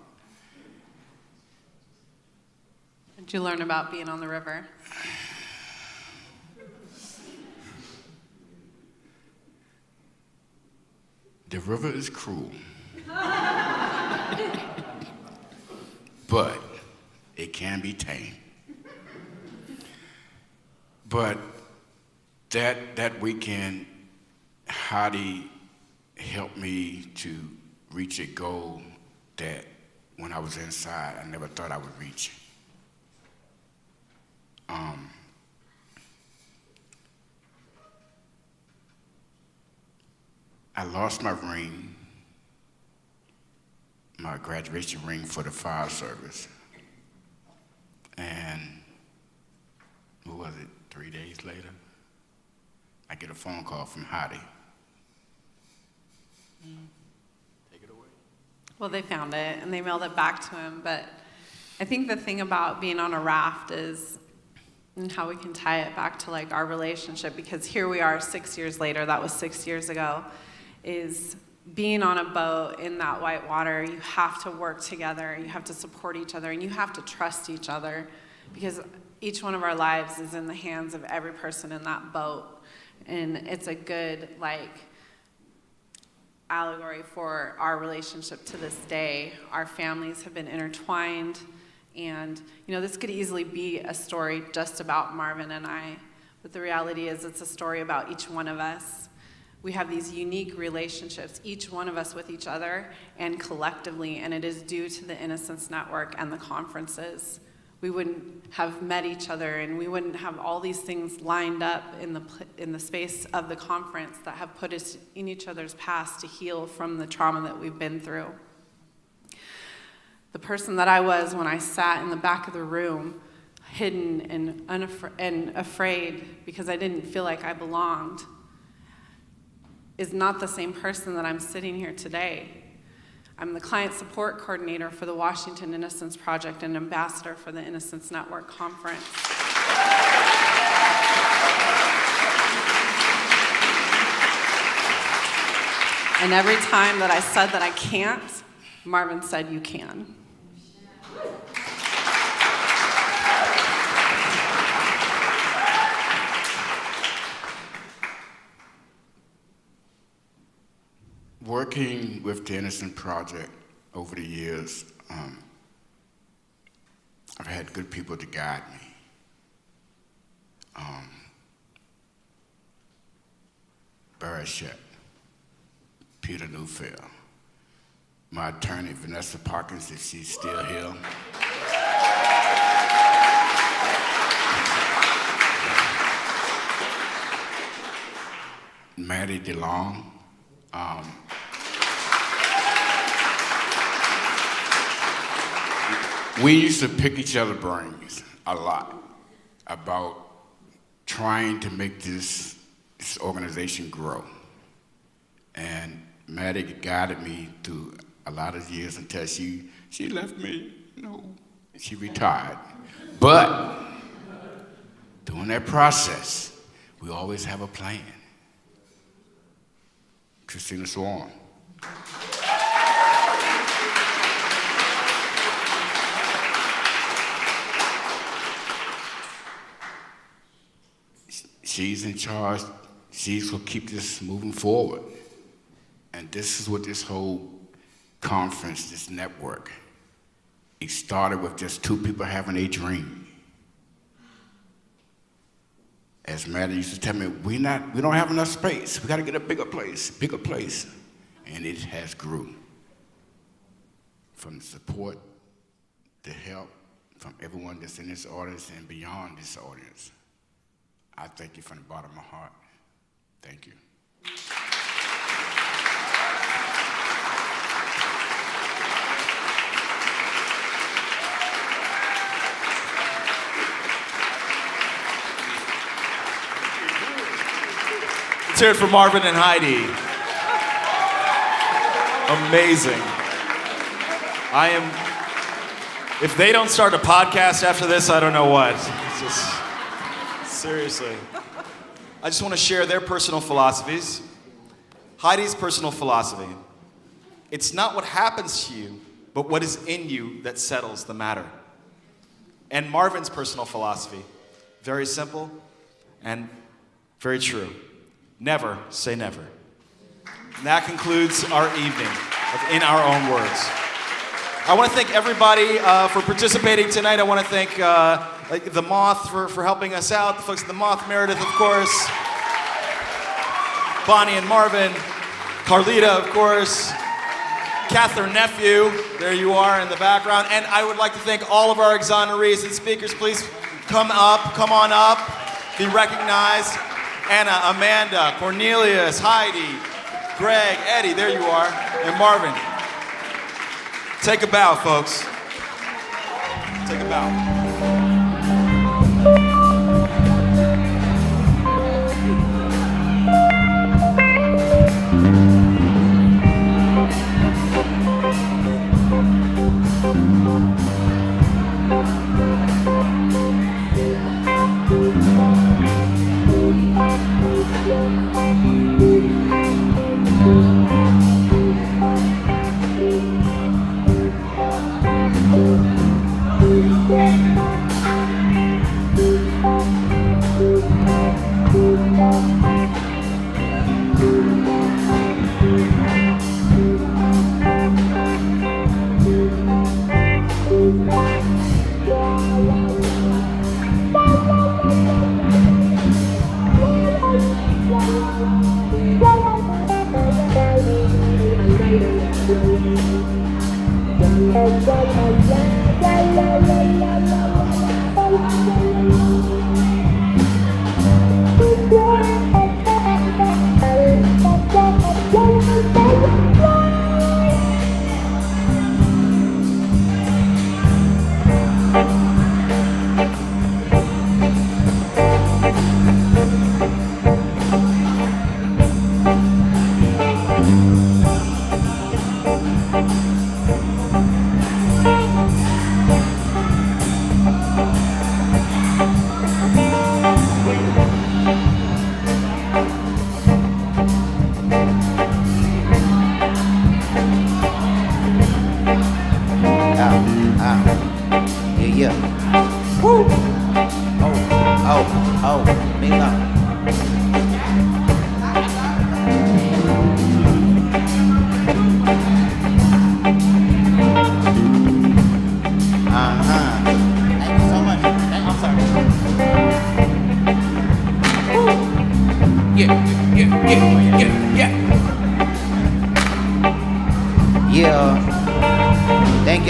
What did you learn about being on the river? The river is cruel. But it can be tamed. But that weekend, Heidi helped me to reach a goal that when I was inside, I never thought I would reach. I lost my ring, my graduation ring for the fire service. And what was it, 3 days later? I get a phone call from Heidi. Take it away. Well, they found it and they mailed it back to him, but I think the thing about being on a raft is, and how we can tie it back to like our relationship, because here we are 6 years later, that was 6 years ago, is being on a boat in that white water. You have to work together, you have to support each other, and you have to trust each other, because each one of our lives is in the hands of every person in that boat. And it's a good allegory for our relationship to this day. Our families have been intertwined, and this could easily be a story just about Marvin and I, but the reality is it's a story about each one of us. We have these unique relationships, each one of us with each other and collectively, and it is due to the Innocence Network and the conferences. We wouldn't have met each other, and we wouldn't have all these things lined up in the space of the conference that have put us in each other's past to heal from the trauma that we've been through. The person that I was when I sat in the back of the room, hidden and afraid because I didn't feel like I belonged, is not the same person that I'm sitting here today. I'm the client support coordinator for the Washington Innocence Project and ambassador for the Innocence Network Conference. And every time that I said that I can't, Marvin said, "You can." Working with the Innocence Project over the years, I've had good people to guide me. Barry Shep, Peter Neufeld, my attorney, Vanessa Parkins, if she's still here. Maddie DeLong. We used to pick each other's brains a lot about trying to make this organization grow. And Maddie guided me through a lot of years until she left me, she retired. But during that process, we always have a plan. Christina Swan. She's in charge. She's going to keep this moving forward. And this is what this whole conference, this network, it started with just two people having a dream. As Maddie used to tell me, we don't have enough space. We got to get a bigger place. And it has grew. From the support, the help from everyone that's in this audience and beyond this audience. I thank you from the bottom of my heart. Thank you. Let's hear it for Marvin and Heidi. Amazing. If they don't start a podcast after this, I don't know what. It's just, seriously. I just want to share their personal philosophies. Heidi's personal philosophy. It's not what happens to you, but what is in you that settles the matter. And Marvin's personal philosophy. Very simple and very true. Never say never. And that concludes our evening of In Our Own Words. I want to thank everybody for participating tonight. I want to thank the Moth for helping us out, the folks at the Moth, Meredith, of course, Bonnie and Marvin, Carlita, of course, Catherine Nephew, there you are in the background. And I would like to thank all of our exonerees and speakers. Please come on up, be recognized. Anna, Amanda, Cornelius, Heidi, Greg, Eddie, there you are, and Marvin. Take a bow, folks. Take a bow.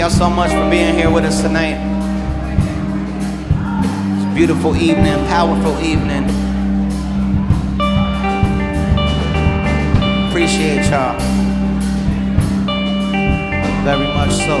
So much for being here with us tonight. It's a beautiful evening, powerful evening. appreciate y'all. Very much so.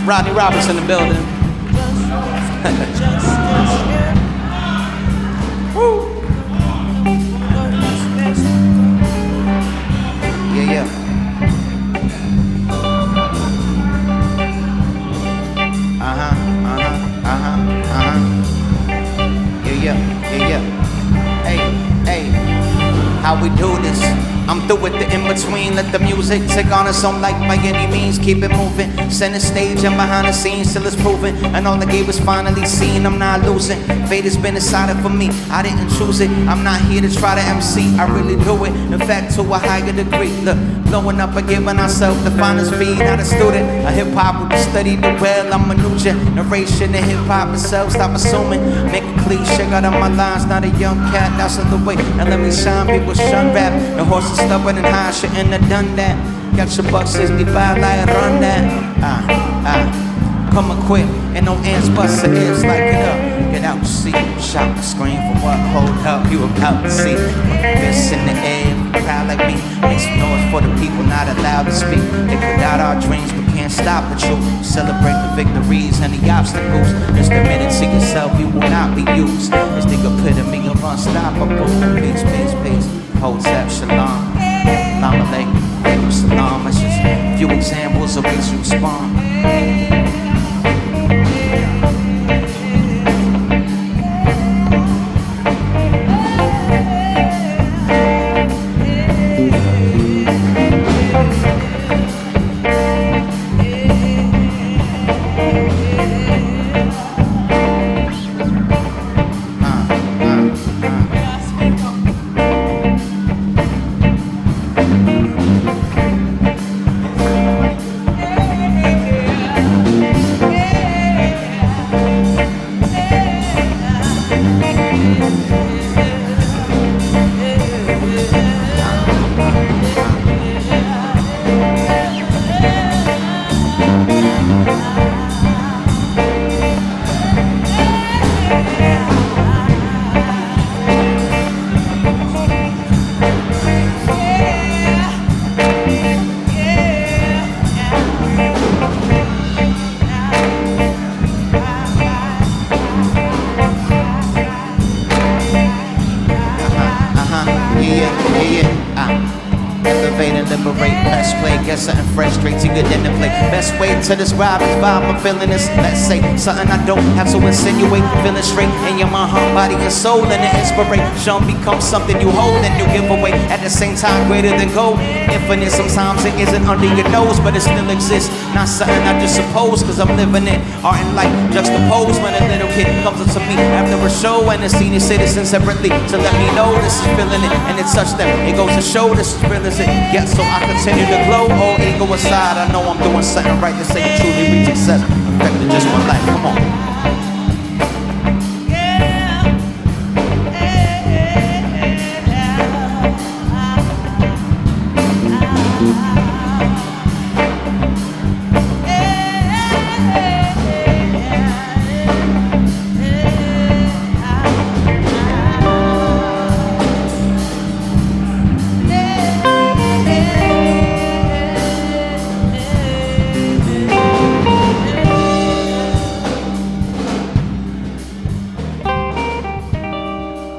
Rodney Roberts in the building. Woo. Yeah, yeah. Yeah, yeah. Hey, hey. How we do this? I'm through with the in-between. Let the music take on its own life by any means. Keep it moving. Center stage and behind the scenes till it's proven. And all I gave was finally seen. I'm not losing. Fate has been decided for me. I didn't choose it. I'm not here to try to MC. I really do it. In fact, to a higher degree. Look, blowing up and giving ourselves the finest feed. Not a student. A hip-hop who studied the well. I'm a new generation of hip-hop itself. Stop assuming. Make a cliche out of my lines. Not a young cat. That's in the way. And let me shine. People shun rap. The horse is stubborn and high, shouldn't have done that. Got your buck 65 like run that. Come and quit, and no ants bust the ears like it up. Get out, see, shout, scream for what? Hold up, you about to see. Fists in the air, proud like me. Make some noise for the people not allowed to speak. They put out our dreams, but can't stop the truth. Celebrate the victories and the obstacles. Just admit it to yourself, you will not be used. It's the epitome of unstoppable. Peace, peace, peace. Hotep, shalom, lama alaikum, salam. That's just a few examples of ways you respond. Something fresh, straight to good in the play. Best way to describe this vibe I'm feeling is, let's say, something I don't have to insinuate. Feeling straight in your mind, heart, body, and soul. And the inspiration becomes something you hold and you give away. At the same time, greater than gold. Infinite, sometimes it isn't under your nose, but it still exists. Not something I just suppose, cause I'm living it. Art and life juxtaposed when a little kid comes up to me after a show, and the senior citizens separately to let me know this is feeling it. And it touched them. It goes to show this is real as it gets, so I continue to glow. All ego aside, I know I'm doing something right to say you truly reach success. Affected just one life. Come on.